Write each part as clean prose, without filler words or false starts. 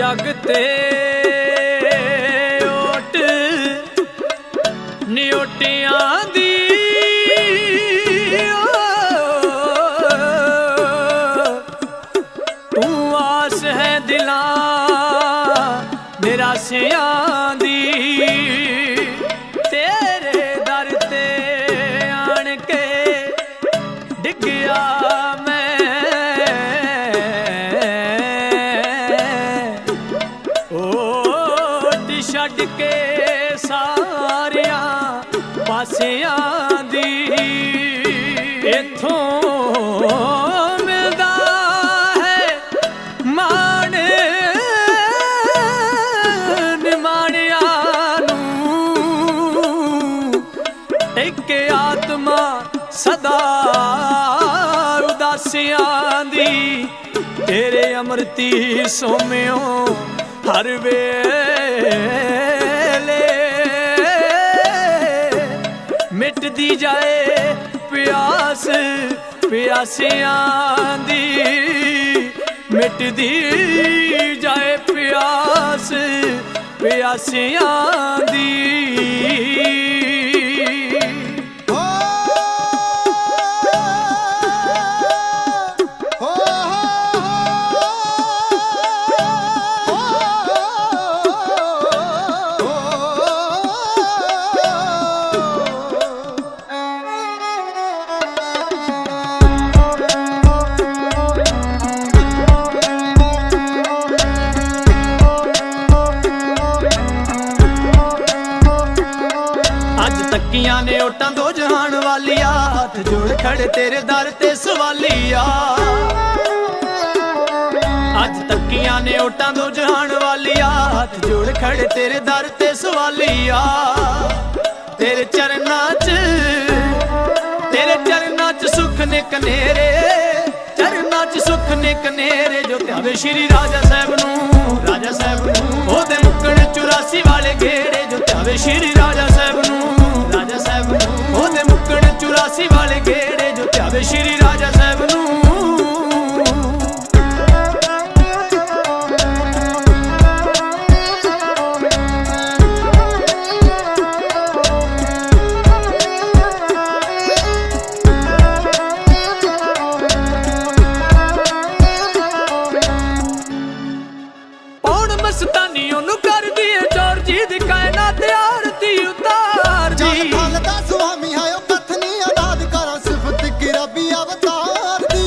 जग ते ओट नियोटियां दी तू आस है दिलां निराशियां दी तेरे दर ते आन के डिगया छड़ के सारिया पासियां दी इथों मिलदा है मान निमाणिया नूं एक आत्मा सदा उदासियां दी तेरे अमृती सोम्यो हर वेले मिटदी जाए प्यास प्यासियां दी मिटदी जाए प्यास प्यासियां दी तकियां ने ओटां दो जहान वालिया हाथ जोड़ खड़े तेरे दर ते सवालिया अज तकियां ने ओटां दो जहान वालिया हाथ जोड़ खड़े तेरे दर ते सवालिया तेरे चरनां च सुख ने कनेरे चरनां च सुख ने कनेरे जो त्यावे श्री राजा साहब नूं ओदे मुक्कण 84 वाले गेड़े जो त्यावे श्री राजा साहब नूं ओदे मुक्कण 84 वाले गेड़े जो त्यावे श्री राजा साहब नूं पौन मस्तानी ओनू कर दिए चोर जी दी कायनात आरती उतार दी स्वामी आयो कथनी अनाद करा सिफत की रबी अवतार दी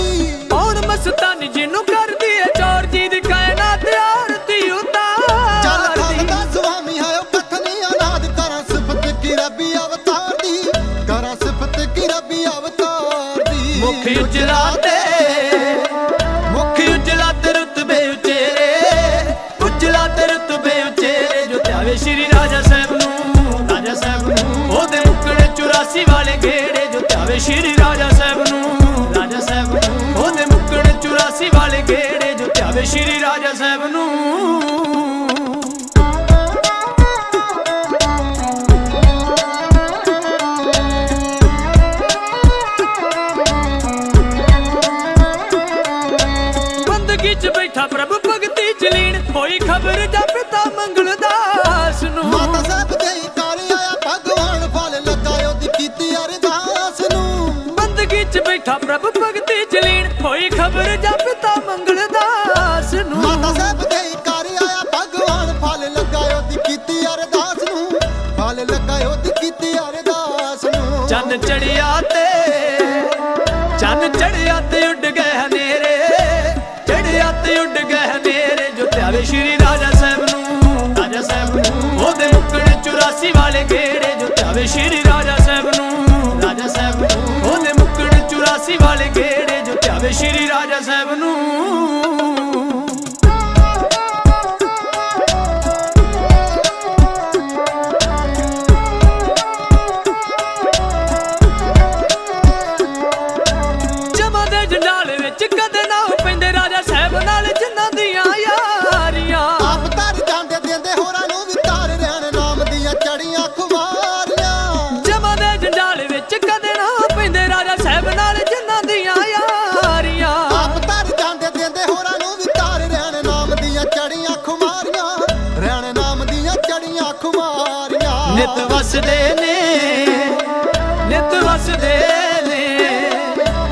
पौन मस्तानी जिन्नू कर दिए चोर जी दी कायनात आरती उतार दी स्वामी आयो कथनी अनाद करा सिफत की रबी अवतार दी करा सिफत की रबी अवतार दी मुख उजला ते रुतबे उचेरे जो त्यावे श्री राजा साहब नूं ओदे मुक्कण 84 वाले गेड़े जो त्यावे श्री राजा साहब नूं ओदे मुक्कण 84 वाले गेड़े जो त्यावे श्री राजा साहब नूं बंदगी च बैठा प्रभु भगती च लीन होई खबर जा पिता मंगलदास नूं माता साहब दे घर आया भगवान फल लगायो दी कीती अरदास नूं बंदगी च बैठा प्रभु भगती च लीन होई खबर जा पिता मंगलदास नूं माता साहब दे घर आया भगवान फल लगायो दी कीती अरदास नूं फल लगायो दी कीती अरदास नूं चन चढ़िया ते उड़ गए हनेरे उड़ गए हनेरे जो त्यावे श्री राजा साहब नूं ओदे मुक्कण 84 वाले गेड़े जो त्यावे श्री राजा साहब नूं ओदे मुक्कण 84 वाले गेड़े जो त्यावे श्री राजा साहब नूं जमा दे जंजाल विच कदे ना पैंदे राजा साहब नाल जिन्हां दियां यारियां आप तर जांदे देंदे होरां नूं भी तार रहण नाम दियां चढ़ियां खुमारियां जमा दे जंजाल विच कदे ना पैंदे राजा साहब नाल जिन्हां दियां यारियां आप तर जांदे देंदे होरां नूं भी तार रहण नाम दियां चढ़ियां खुमारियां वसदे ने, नित वसदे ने,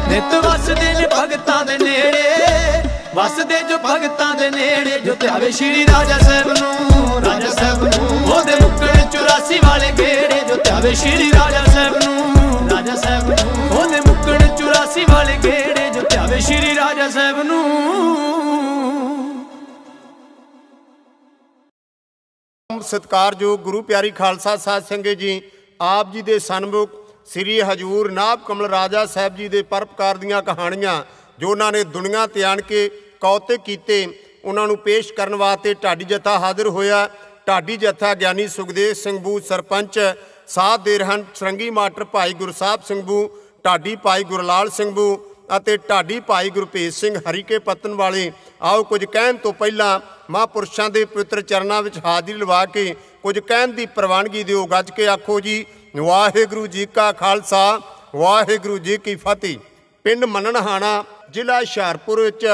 नित वसदे ने भगतां दे नेड़े, वसदे जो भगतां दे नेड़े। जो ध्यावे श्री राजा साहब नूं, राजा साहब नूं, ओदे मुक्कड़ 84 वाले गेड़े। जो ध्यावे श्री राजा साहब नूं, राजा साहब नूं, ओदे मुक्कड़ 84 वाले गेड़े। जो ध्यावे श्री राजा साहब नूं। सत्कारयोग गुरु प्यारी खालसा साध संगत जी, आप जी दे सन्मुख श्री हजूर नाभ कमल राजा साहब जी दे परोपकार दीआं कहानियां जो उन्होंने दुनिया ते आण के कौतिक कीते, उन्होंने पेश करने वास्ते ढाडी जत्था हाजिर होया। ढाडी जत्था ज्ञानी सुखदेव सिंह बू सरपंच, साथ दे रहन सरंगी मास्टर भाई गुरसाहिब सिंह बू, ढाडी भाई गुरलाल सिंह बू ਅਤੇ ਢਾਡੀ ਭਾਈ ਗੁਰਭੇਜ ਸਿੰਘ ਹਰੀਕੇ ਪੱਤਨ ਵਾਲੇ। ਆਓ ਕੁਝ ਕਹਿਣ ਤੋਂ ਪਹਿਲਾਂ ਮਹਾਂਪੁਰਸ਼ਾਂ ਦੇ ਪਵਿੱਤਰ ਚਰਨਾਂ ਵਿੱਚ ਹਾਜ਼ਰੀ ਲਵਾ ਕੇ ਕੁਝ ਕਹਿਣ ਦੀ ਪ੍ਰਵਾਨਗੀ ਦਿਓ। ਗੱਜ ਕੇ ਆਖੋ ਜੀ ਵਾਹਿਗੁਰੂ ਜੀ ਕਾ ਖਾਲਸਾ, ਵਾਹਿਗੁਰੂ ਜੀ ਕੀ ਫਤਿਹ। ਪਿੰਡ ਮੰਨਣਹਾਣਾ ਜ਼ਿਲ੍ਹਾ ਹੁਸ਼ਿਆਰਪੁਰ ਵਿੱਚ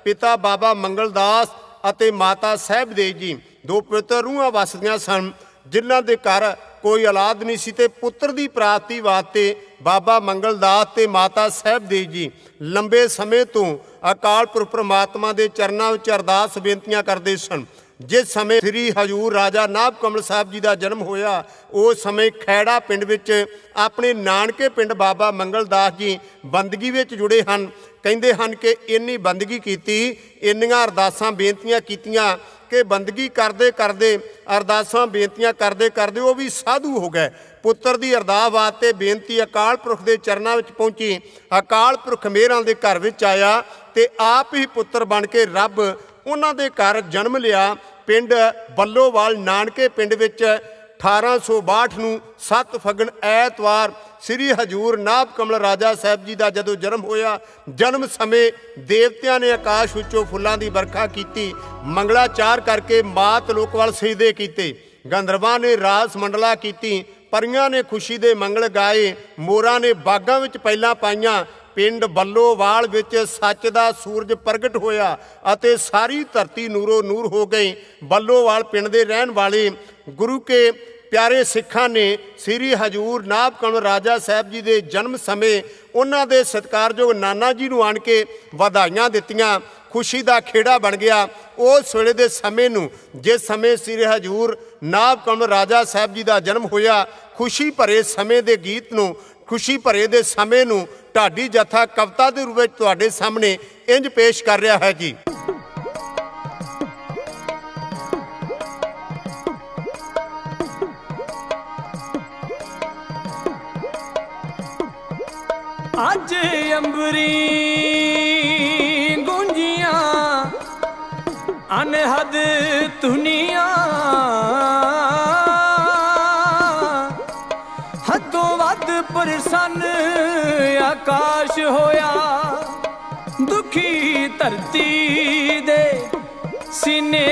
ਪਿਤਾ ਬਾਬਾ ਮੰਗਲਦਾਸ ਅਤੇ ਮਾਤਾ ਸਾਹਿਬ ਦੇਵ ਜੀ ਦੋ ਪਵਿੱਤਰ ਰੂਹਾਂ ਵਸਦੀਆਂ ਸਨ, ਜਿਨ੍ਹਾਂ ਦੇ ਘਰ ਕੋਈ ਔਲਾਦ ਨਹੀਂ ਸੀ ਤੇ ਪੁੱਤਰ ਦੀ ਪ੍ਰਾਪਤੀ ਵਾਸਤੇ ਬਾਬਾ ਮੰਗਲਦਾਸ ਤੇ ਮਾਤਾ ਸਾਹਿਬ ਦੇਵ ਜੀ ਲੰਬੇ ਸਮੇਂ ਤੋਂ ਅਕਾਲ ਪੁਰਖ ਪਰਮਾਤਮਾ ਦੇ ਚਰਨਾਂ ਵਿੱਚ ਅਰਦਾਸ ਬੇਨਤੀਆਂ ਕਰਦੇ ਸਨ। ਜਿਸ ਸਮੇਂ ਸ੍ਰੀ ਹਜੂਰ ਰਾਜਾ ਨਾਭ ਕਮਲ ਸਾਹਿਬ ਜੀ ਦਾ ਜਨਮ ਹੋਇਆ, ਉਸ ਸਮੇਂ ਖੈੜਾ ਪਿੰਡ ਵਿੱਚ ਆਪਣੇ ਨਾਨਕੇ ਪਿੰਡ ਬਾਬਾ ਮੰਗਲਦਾਸ ਜੀ ਬੰਦਗੀ ਵਿੱਚ ਜੁੜੇ ਹਨ। ਕਹਿੰਦੇ ਹਨ ਕਿ ਇੰਨੀ ਬੰਦਗੀ ਕੀਤੀ, ਇੰਨੀਆਂ ਅਰਦਾਸਾਂ ਬੇਨਤੀਆਂ ਕੀਤੀਆਂ ਕਿ ਬੰਦਗੀ ਕਰਦੇ ਕਰਦੇ, ਅਰਦਾਸਾਂ ਬੇਨਤੀਆਂ ਕਰਦੇ ਕਰਦੇ ਉਹ ਵੀ ਸਾਧੂ ਹੋ ਗਏ। ਪੁੱਤਰ ਦੀ ਅਰਦਾਸ ਵਾਸਤੇ ਬੇਨਤੀ ਅਕਾਲ ਪੁਰਖ ਦੇ ਚਰਨਾਂ ਵਿੱਚ ਪਹੁੰਚੀ। ਅਕਾਲ ਪੁਰਖ ਮੇਹਰਾਂ ਦੇ ਘਰ ਵਿੱਚ ਆਇਆ ਤੇ ਆਪ ਹੀ ਪੁੱਤਰ ਬਣ ਕੇ ਰੱਬ ਉਹਨਾਂ ਦੇ ਘਰ ਜਨਮ ਲਿਆ। ਪਿੰਡ ਬੱਲੋਵਾਲ ਨਾਨਕੇ ਪਿੰਡ ਵਿੱਚ 1862 ਨੂੰ 7 ਫੱਗਣ ਐਤਵਾਰ ਸ੍ਰੀ ਹਜੂਰ ਨਾਭ ਕਮਲ ਰਾਜਾ ਸਾਹਿਬ ਜੀ ਦਾ ਜਦੋਂ ਜਨਮ ਹੋਇਆ, ਜਨਮ ਸਮੇਂ ਦੇਵਤਿਆਂ ਨੇ ਆਕਾਸ਼ ਵਿੱਚੋਂ ਫੁੱਲਾਂ ਦੀ ਵਰਖਾ ਕੀਤੀ, ਮੰਗਲਾਚਾਰ ਕਰਕੇ ਮਾਤ ਲੋਕ ਵੱਲ ਸਜਦੇ ਕੀਤੇ, ਗੰਧਰਵਾਂ ਨੇ ਰਾਸ ਮੰਡਲਾ ਕੀਤੀ, ਪਰੀਆਂ ਨੇ ਖੁਸ਼ੀ ਦੇ ਮੰਗਲ ਗਾਏ, ਮੋਰਾਂ ਨੇ ਬਾਗਾਂ ਵਿੱਚ ਪਹਿਲਾਂ ਪਾਈਆਂ। ਪਿੰਡ ਬੱਲੋਵਾਲ ਵਿੱਚ ਸੱਚ ਦਾ ਸੂਰਜ ਪ੍ਰਗਟ ਹੋਇਆ ਅਤੇ ਸਾਰੀ ਧਰਤੀ ਨੂਰੋ ਨੂਰ ਹੋ ਗਈ। ਬੱਲੋਵਾਲ ਪਿੰਡ ਦੇ ਰਹਿਣ ਵਾਲੇ ਗੁਰੂ ਕੇ ਪਿਆਰੇ ਸਿੱਖਾਂ ਨੇ ਸ੍ਰੀ ਹਜੂਰ ਨਾਭ ਕਮਲ ਰਾਜਾ ਸਾਹਿਬ ਜੀ ਦੇ ਜਨਮ ਸਮੇਂ ਉਹਨਾਂ ਦੇ ਸਤਿਕਾਰਯੋਗ ਨਾਨਾ ਜੀ ਨੂੰ ਆਣ ਕੇ ਵਧਾਈਆਂ ਦਿੱਤੀਆਂ। ਖੁਸ਼ੀ ਦਾ ਖੇੜਾ ਬਣ ਗਿਆ। ਉਸ ਵੇਲੇ ਦੇ ਸਮੇਂ ਨੂੰ, ਜਿਸ ਸਮੇਂ ਸ੍ਰੀ ਹਜੂਰ ਨਾਭ ਕਮਲ ਰਾਜਾ ਸਾਹਿਬ ਜੀ ਦਾ ਜਨਮ ਹੋਇਆ, ਖੁਸ਼ੀ ਭਰੇ ਸਮੇਂ ਦੇ ਗੀਤ ਨੂੰ, ਖੁਸ਼ੀ ਭਰੇ ਦੇ ਸਮੇਂ ਨੂੰ ਢਾਡੀ ਜੱਥਾ ਕਵਿਤਾ ਦੇ ਰੂਪ ਵਿੱਚ ਤੁਹਾਡੇ ਸਾਹਮਣੇ ਇੰਜ ਪੇਸ਼ ਕਰ ਰਿਹਾ ਹੈ ਜੀ। ਅੱਜ ਅੰਬਰੀ ਗੂੰਜੀਆਂ ਅਨਹਦ ਧੁਨੀਆਂ, ਹੱਦੋਂ ਵੱਧ ਪ੍ਰਸੰਨ ਆਕਾਸ਼ ਹੋਇਆ। ਦੁਖੀ ਧਰਤੀ ਦੇ ਸੀਨੇ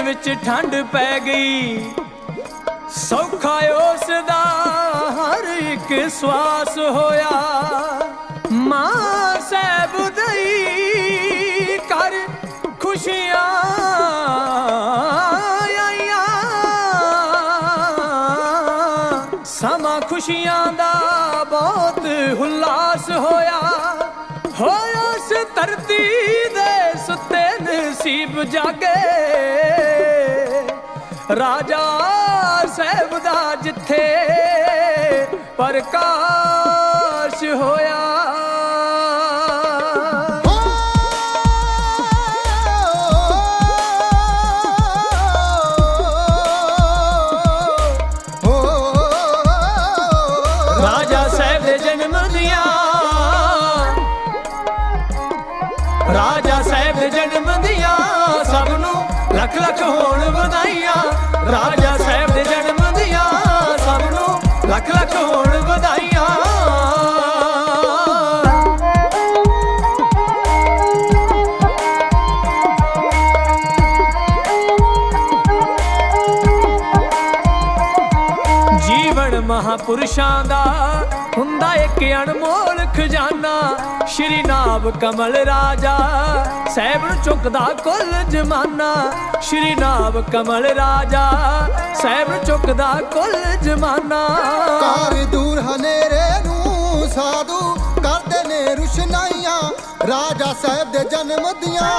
ਵਿੱਚ ਠੰਡ ਪੈ ਗਈ, ਸੌਖਾ ਉਸ ਦਾ ਹਰ ਇੱਕ ਸਵਾਸ ਹੋਇਆ। ਮਾਂ ਸਾਹਿਬ ਦਈ ਕਰ ਖੁਸ਼ੀਆਂ ਆਈਆਂ, ਸਮਾਂ ਖੁਸ਼ੀਆਂ ਦਾ ਬਹੁਤ ਹੁਲਾਸ ਹੋਇਆ। ਉਸ ਧਰਤੀ ਦੇ ਸੁੱਤੇ ਨਸੀਬ ਜਾਗੇ, ਰਾਜਾ ਸਾਹਿਬ ਦਾ ਜਿੱਥੇ ਪ੍ਰਕਾਸ਼ ਹੋਇਆ। ਰਾਜਾ ਸਾਹਿਬ ਦੇ ਜਨਮ ਦੀਆਂ, ਰਾਜਾ ਸਾਹਿਬ ਦੇ ਜਨਮ ਦੀਆਂ ਸਭ ਨੂੰ ਲੱਖ ਲੱਖ ਹੋਣ ਵਧਾਈਆਂ। ਰਾਜਾ ਸਾਹਿਬ ਦੇ ਜਨਮ ਦੀਆਂ ਸਭ ਨੂੰ ਲੱਖ ਲੱਖ ਹੋਣ ਵਧਾਈਆਂ। ਜੀਵਨ ਮਹਾਂਪੁਰਸ਼ਾਂ ਦਾ हुंदा एक अनमोल खजाना। श्री नाभ कमल राजा साहिब नूं चुकदा कुल जमाना। श्री नाभ कमल राजा साहिब नूं चुकदा कुल जमाना। कार दूर हनेरे नूं साधु करदे ने रुशनाइयां राजा साहिब दे जन्म दियां।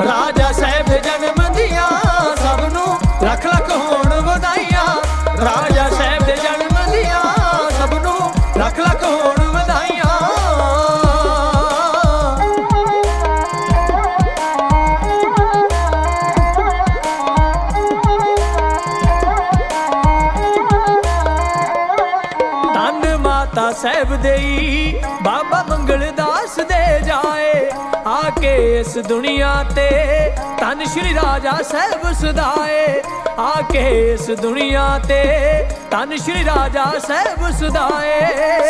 राजा साहिब दे जन्म दियां सब नूं लख लख होण वधाइयां। राजा साहिब दे जन्म दियां सब नूं लख लख होण वधाइयां। धन माता साहिब देई बाबा मंगलदास दे जाए आके इस दुनिया ते। धन श्री राजा साहिब सदाए आके इस दुनिया ते। धन श्री राजा साहिब सदाए।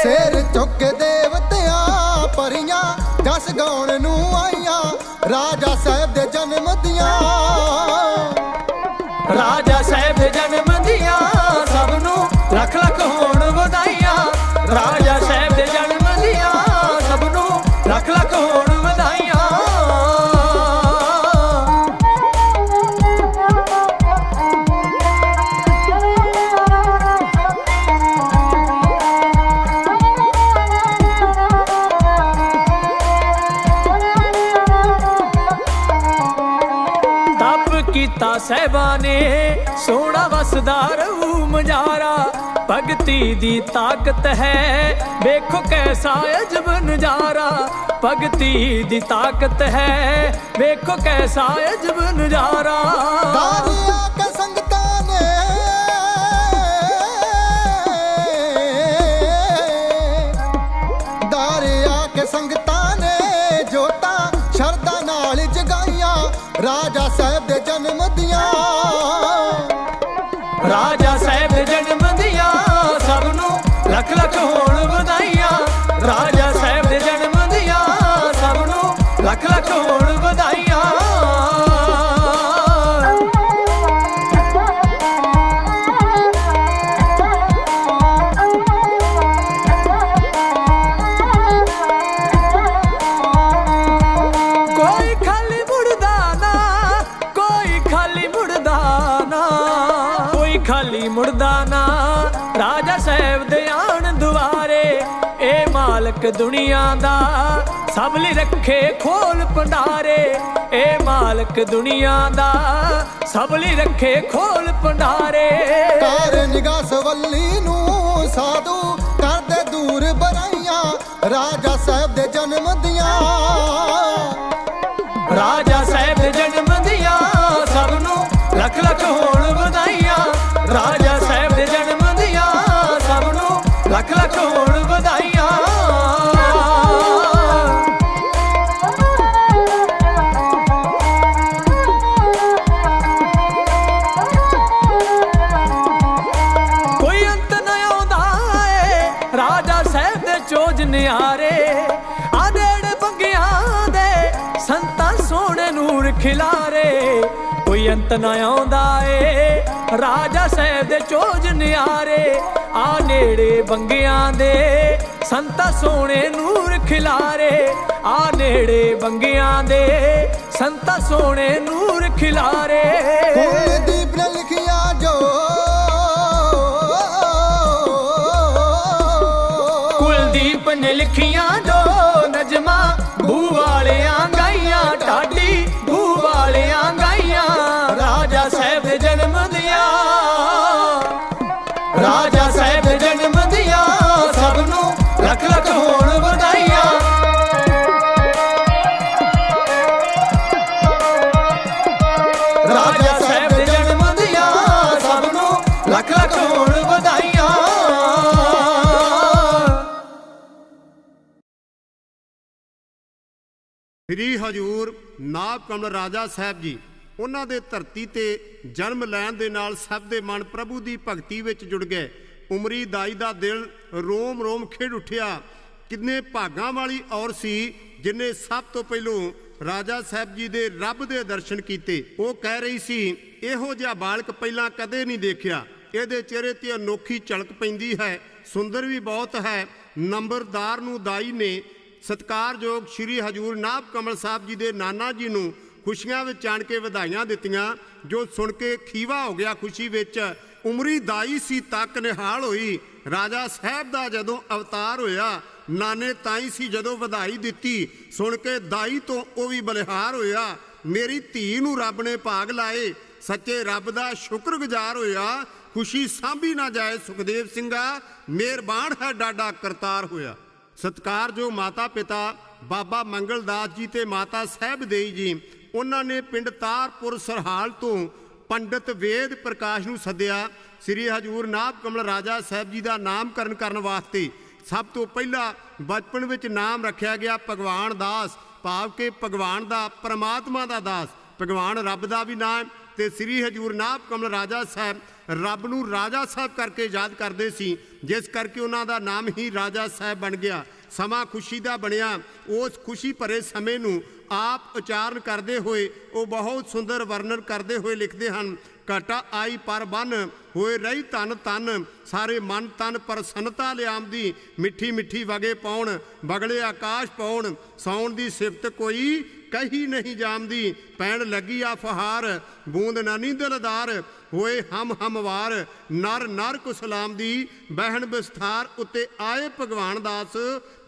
सिर चुक देवतियां परियां जस गाउण नूं आईयां राजा साहिब दे जन्म दियां। राजा साहिब दे जन्म दियां सब नूं लख लख होण वधाइयां। राजा साहिब दे जन्म दियां सब नूं लख लख होण वधाइयां। कीता साहिबा ने सोना वसदा रहू मजारा। भगती दी ताकत है देखो कैसा अजब नजारा। भगती दी ताकत है देखो कैसा अजब नजारा। दारिया के संगतां ने दारिया के संगतां ने जोता शरदा नाल जगाइयां राजा साहिब दे जन्म दियां। राजा साहिब दे जन्म दियां सब नूं लख लख होण वधाइयां। राजा साहिब दे जन्म दियां सब नूं लख लख होण वधाइयां। कोई खाली मुड़दा ना कोई खाली मुड़दा ना कोई खाली मुड़दा ना राजा साहिब दे आण दुआरे। ए मालक दुनिया दा सब ਲਈ रखे खोल भंडारे। ए मालक दुनिया दा सब ਲਈ रखे खोल भंडारे। कार निगाह सवली नूं साधु करदे दूर बराइयां राजा साहिब दे जन्म दियां। राजा साहिब दे जन्म दियां सब नूं लख लख होण वधाइयां। राजा साहिब दे जन्म दियां सब नूं लख लख होण वधाइयां। कोई अंत न आउंदा ए राजा साहिब दे चोज नियारे। आदेड़ बंगियां दे संतां सोहणे नूर खिलारे। कोई अंत न आउंदा ए राजा साहिब दे चोज नियारे। आ नेड़े बंगियां दे संतां सोहणे नूर खिलारे। आ नेड़े बंगियां दे संतां सोहणे नूर खिलारे। कुलदीप ने लिखिया जो कुलदीप ने लिखिया जो नजमा भू वालियां गाइयां। ढाडी भू वालियां गाइयां राजा साहिब दे जन्म दियां। राजा साहिब दे जन्म दियां सब नूं लख लख होण वधाइयां। राजा साहिब दे जन्म दियां सब नूं लख लख होण वधाइयां। ਸ੍ਰੀ ਹਜੂਰ ਨਾਭ ਕਮਲ ਰਾਜਾ ਸਾਹਿਬ ਜੀ ਉਹਨਾਂ ਦੇ ਧਰਤੀ ਤੇ ਜਨਮ ਲੈਣ ਦੇ ਨਾਲ ਸਭ ਦੇ ਮਨ ਪ੍ਰਭੂ ਦੀ ਭਗਤੀ ਵਿੱਚ ਜੁੜ ਗਏ। ਉਮਰੀ ਦਾਈ ਦਾ ਦਿਲ ਰੋਮ ਰੋਮ ਖਿੜ ਉੱਠਿਆ। ਕਿੰਨੇ ਭਾਗਾਂ ਵਾਲੀ ਔਰ ਸੀ ਜਿਨੇ ਸਭ ਤੋਂ ਪਹਿਲੋਂ ਰਾਜਾ ਸਾਹਿਬ ਜੀ ਦੇ ਰੱਬ ਦੇ ਦਰਸ਼ਨ ਕੀਤੇ। ਉਹ ਕਹਿ ਰਹੀ ਸੀ ਇਹੋ ਜਿਹਾ ਬਾਲਕ ਪਹਿਲਾਂ ਕਦੇ ਨਹੀਂ ਦੇਖਿਆ। ਇਹਦੇ ਚਿਹਰੇ ਤੇ ਅਨੋਖੀ ਝਲਕ ਪੈਂਦੀ ਹੈ। ਸੁੰਦਰ ਵੀ ਬਹੁਤ ਹੈ। ਨੰਬਰਦਾਰ ਨੂੰ ਦਾਈ ਨੇ ਸਤਿਕਾਰਯੋਗ ਸ਼੍ਰੀ ਹਜੂਰ ਨਾਭ ਕਮਲ ਸਾਹਿਬ ਜੀ ਦੇ ਨਾਨਾ ਜੀ ਨੂੰ ਖੁਸ਼ੀਆਂ ਵਿੱਚ ਆਣ ਕੇ ਵਧਾਈਆਂ ਦਿੱਤੀਆਂ, ਜੋ ਸੁਣ ਕੇ ਖੀਵਾ ਹੋ ਗਿਆ ਖੁਸ਼ੀ ਵਿੱਚ। ਉਮਰੀ ਦਾਈ ਸੀ ਤੱਕ ਨਿਹਾਲ ਹੋਈ, ਰਾਜਾ ਸਾਹਿਬ ਦਾ ਜਦੋਂ ਅਵਤਾਰ ਹੋਇਆ। ਨਾਨੇ ਤਾਈ ਸੀ ਜਦੋਂ ਵਧਾਈ ਦਿੱਤੀ, ਸੁਣ ਕੇ ਦਾਈ ਤੋਂ ਉਹ ਵੀ ਬਲਿਹਾਰ ਹੋਇਆ। ਮੇਰੀ ਧੀ ਨੂੰ ਰੱਬ ਨੇ ਭਾਗ ਲਾਏ, ਸੱਚੇ ਰੱਬ ਦਾ ਸ਼ੁਕਰਗੁਜ਼ਾਰ ਹੋਇਆ। ਖੁਸ਼ੀ ਸਾਂਭੀ ਨਾ ਜਾਏ ਸੁਖਦੇਵ ਸਿੰਘਾ, ਮਿਹਰਬਾਨ ਹੈ ਡਾਡਾ ਕਰਤਾਰ ਹੋਇਆ। ਸਤਿਕਾਰਯੋਗ ਮਾਤਾ ਪਿਤਾ ਬਾਬਾ ਮੰਗਲ ਦਾਸ ਜੀ ਤੇ ਮਾਤਾ ਸਾਹਿਬ ਦੇਈ ਜੀ, ਉਹਨਾਂ ਨੇ ਪਿੰਡ ਤਾਰਪੁਰ ਸਰਹਾਲ ਤੋਂ ਪੰਡਿਤ ਵੇਦ ਪ੍ਰਕਾਸ਼ ਨੂੰ ਸੱਦਿਆ। ਸ੍ਰੀ ਹਜੂਰ ਨਾਭ ਕਮਲ ਰਾਜਾ ਸਾਹਿਬ ਜੀ ਦਾ ਨਾਮਕਰਨ ਕਰਨ ਵਾਸਤੇ ਸਭ ਤੋਂ ਪਹਿਲਾਂ ਬਚਪਨ ਵਿੱਚ ਨਾਮ ਰੱਖਿਆ ਗਿਆ ਭਗਵਾਨ ਦਾਸ, ਭਾਵ ਕਿ ਭਗਵਾਨ ਦਾ, ਪਰਮਾਤਮਾ ਦਾ ਦਾਸ। ਭਗਵਾਨ ਰੱਬ ਦਾ ਵੀ ਨਾਮ, ਤੇ ਸ੍ਰੀ ਹਜੂਰ ਨਾਭ ਕਮਲ ਰਾਜਾ ਸਾਹਿਬ ਰੱਬ ਨੂੰ ਰਾਜਾ ਸਾਹਿਬ ਕਰਕੇ ਯਾਦ ਕਰਦੇ ਸੀ, ਜਿਸ ਕਰਕੇ ਉਹਨਾਂ ਦਾ ਨਾਮ ਹੀ ਰਾਜਾ ਸਾਹਿਬ ਬਣ ਗਿਆ। ਸਮਾਂ ਖੁਸ਼ੀ ਦਾ ਬਣਿਆ। ਉਸ ਖੁਸ਼ੀ ਭਰੇ ਸਮੇਂ ਨੂੰ ਆਪ ਉਚਾਰਨ ਕਰਦੇ ਹੋਏ ਉਹ ਬਹੁਤ ਸੁੰਦਰ ਵਰਣਨ ਕਰਦੇ ਹੋਏ ਲਿਖਦੇ ਹਨ। ਘਟਾ ਆਈ ਪਰ ਬੰਨ ਹੋਏ ਰਹੀ ਧਨ ਧਨ, ਸਾਰੇ ਮਨ ਤਨ ਪ੍ਰਸੰਨਤਾ ਲਿਆਮਦੀ। ਮਿੱਠੀ ਮਿੱਠੀ ਵਗੇ ਪਾਉਣ ਬਗਲੇ ਆਕਾਸ਼ ਪਾਉਣ, ਸੌਣ ਦੀ ਸਿਫਤ ਕੋਈ ਕਹੀ ਨਹੀਂ ਜਾਮਦੀ। ਪੈਣ ਲੱਗੀ ਆ ਫਹਾਰ ਬੂੰਦ ਨਾਨੀ ਦਿਲਦਾਰ, ਹੋਏ ਹਮ ਹਮਵਾਰ ਨਰ ਨਰ ਕੁਸਲਾਮ ਦੀ। ਬਹਿਣ ਵਿਸਥਾਰ ਉੱਤੇ ਆਏ ਭਗਵਾਨ ਦਾਸ,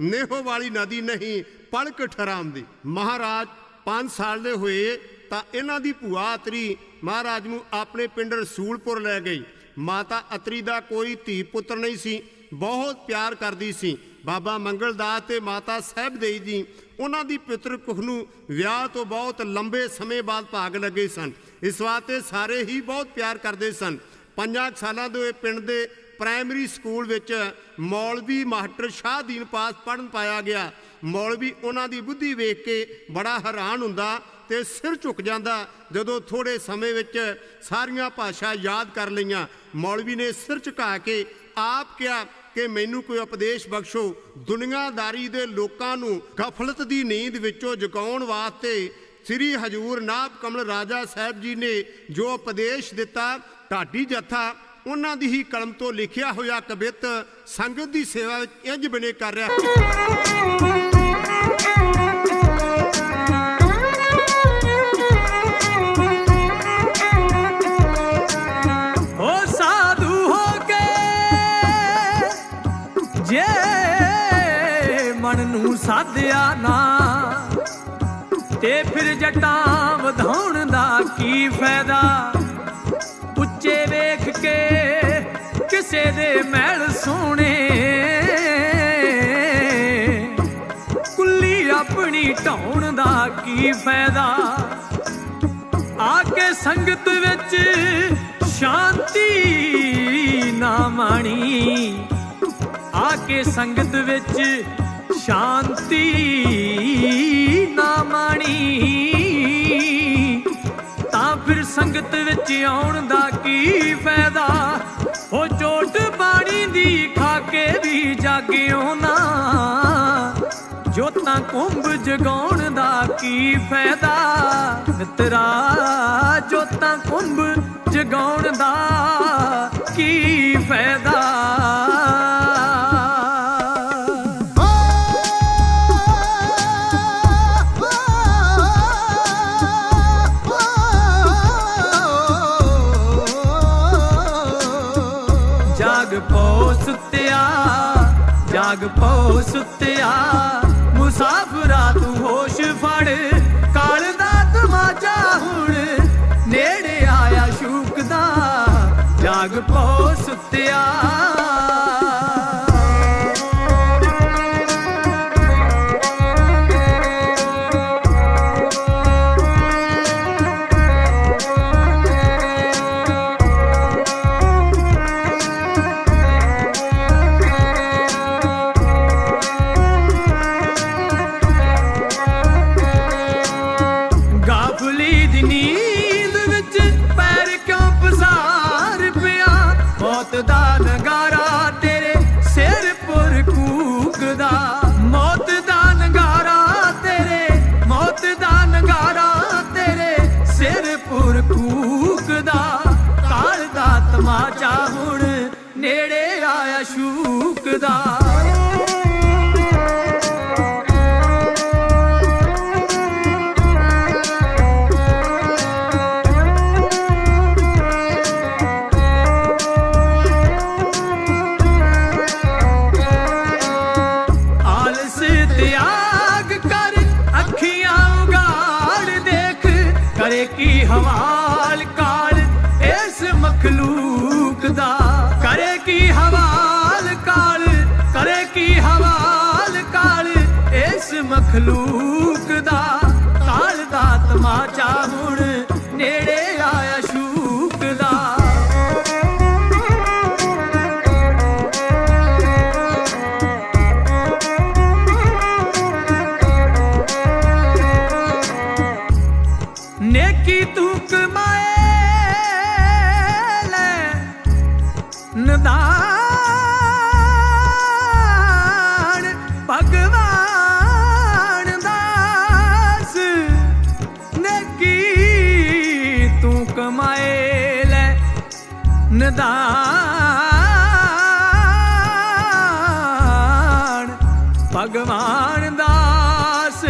ਨੇਹੋ ਵਾਲੀ ਨਦੀ ਨਹੀਂ ਪਲਕ ਠਰਾਮਦੀ। ਮਹਾਰਾਜ 5 ਸਾਲ ਦੇ ਹੋਏ ਤਾਂ ਇਹਨਾਂ ਦੀ ਭੂਆ ਅਤਰੀ ਮਹਾਰਾਜ ਨੂੰ ਆਪਣੇ ਪਿੰਡ ਰਸੂਲਪੁਰ ਲੈ ਗਈ। ਮਾਤਾ ਅਤਰੀ ਦਾ ਕੋਈ ਧੀ ਪੁੱਤਰ ਨਹੀਂ ਸੀ, ਬਹੁਤ ਪਿਆਰ ਕਰਦੀ ਸੀ। ਬਾਬਾ ਮੰਗਲ ਦਾਸ ਤੇ ਮਾਤਾ ਸਾਹਿਬ ਦੇਈ ਜੀ, ਉਹਨਾਂ ਦੀ ਪਿਤਰ ਕੁਖ ਨੂੰ ਵਿਆਹ ਤੋਂ ਬਹੁਤ ਲੰਬੇ ਸਮੇਂ ਬਾਅਦ ਭਾਗ ਲੱਗੇ ਸਨ। ਇਸ ਵਾਸਤੇ ਸਾਰੇ ਹੀ ਬਹੁਤ ਪਿਆਰ ਕਰਦੇ ਸਨ। 5 ਸਾਲਾਂ ਦੇ ਹੋਏ ਪਿੰਡ ਦੇ ਪ੍ਰਾਇਮਰੀ ਸਕੂਲ ਵਿੱਚ ਮੌਲਵੀ ਮਾਸਟਰ ਸ਼ਾਹਦੀਨ ਪਾਸ ਪੜ੍ਹਨ ਪਾਇਆ ਗਿਆ। ਮੌਲਵੀ ਉਹਨਾਂ ਦੀ ਬੁੱਧੀ ਵੇਖ ਕੇ ਬੜਾ ਹੈਰਾਨ ਹੁੰਦਾ ਤੇ ਸਿਰ ਝੁਕ ਜਾਂਦਾ। ਜਦੋਂ ਥੋੜ੍ਹੇ ਸਮੇਂ ਵਿੱਚ ਸਾਰੀਆਂ ਭਾਸ਼ਾ ਯਾਦ ਕਰ ਲਈਆਂ, ਮੌਲਵੀ ਨੇ ਸਿਰ ਝੁਕਾ ਕੇ ਆਪ ਕਿਹਾ ਕਿ ਮੈਨੂੰ ਕੋਈ ਉਪਦੇਸ਼ ਬਖਸ਼ੋ। ਦੁਨੀਆਦਾਰੀ ਦੇ ਲੋਕਾਂ ਨੂੰ ਗਫਲਤ ਦੀ ਨੀਂਦ ਵਿੱਚੋਂ ਜਗਾਉਣ ਵਾਸਤੇ ਸ੍ਰੀ ਹਜੂਰ ਨਾਭ ਕਮਲ ਰਾਜਾ ਸਾਹਿਬ ਜੀ ਨੇ ਜੋ ਉਪਦੇਸ਼ ਦਿੱਤਾ, ਢਾਡੀ ਜੱਥਾ ਉਹਨਾਂ ਦੀ ਹੀ ਕਲਮ ਤੋਂ ਲਿਖਿਆ ਹੋਇਆ ਕਵਿਤ ਸੰਗਤ ਦੀ ਸੇਵਾ ਵਿੱਚ ਇੰਝ ਬਣੇ ਕਰ ਰਿਹਾ। ਸਾਧਿਆ ਨਾ ਤੇ ਫਿਰ ਜਟਾਂ ਵਧਾਉਣ ਦਾ ਕੀ ਫਾਇਦਾ। ਉੱਚੇ ਵੇਖ ਕੇ ਕਿਸੇ ਦੇ ਮਹਿਲ ਸੋਹਣੇ, ਕੁੱਲੀ ਆਪਣੀ ਢਾਉਣ ਦਾ ਕੀ ਫਾਇਦਾ। ਆ ਕੇ ਸੰਗਤ ਵਿੱਚ ਸ਼ਾਂਤੀ ਨਾ ਮਾਣੀ, ਆ ਕੇ ਸੰਗਤ ਵਿੱਚ ਸ਼ਾਂਤੀ ਨਾ ਮਾਣੀ, ਤਾਂ ਫਿਰ ਸੰਗਤ ਵਿੱਚ ਆਉਣ ਦਾ ਕੀ ਫਾਇਦਾ। ਉਹ ਚੋਟ ਬਾਣੀ ਦੀ ਖਾ ਕੇ ਵੀ ਜਾਗਿਓ ਨਾ, ਜੋਤਾਂ ਕੁੰਭ ਜਗਾਉਣ ਦਾ ਕੀ ਫਾਇਦਾ। ਮਿੱਤਰਾ ਜੋਤਾਂ ਕੁੰਭ ਜਗਾਉਣ ਦਾ ਕੀ ਫਾਇਦਾ। ਜਾਗ ਪੋ ਸੁੱਤਿਆ ਮੁਸਾਫਰਾ ਤੂੰ ਹੋਸ਼ ਫੜ, ਕਾਲ ਦਾ ਤਮਾਚਾ ਹੁਣ ਨੇੜੇ ਆਇਆ ਸ਼ੂਕ ਦਾ। ਜਾਗ ਪੋ ਸੁੱਤਿਆ ਦਾ ਨਗਾਰਾ हवाल काल इस मखलूक दा, करे की हवाल काल, करे की हवाल काल इस मखलूक दा। काल दा तमाचा हुण नेड़े आया शूक दा। नेकी तू कमाए ले निदान भगवान दास, नेकी तू कमाए ले निदान भगवान दास।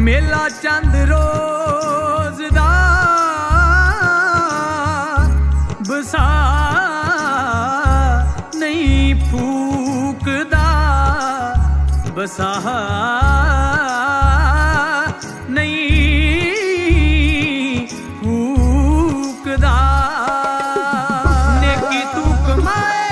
मेला चंद रोज दा बसा नहीं फूकदा, बसा नहीं फूकदा। नेकी तू कमाए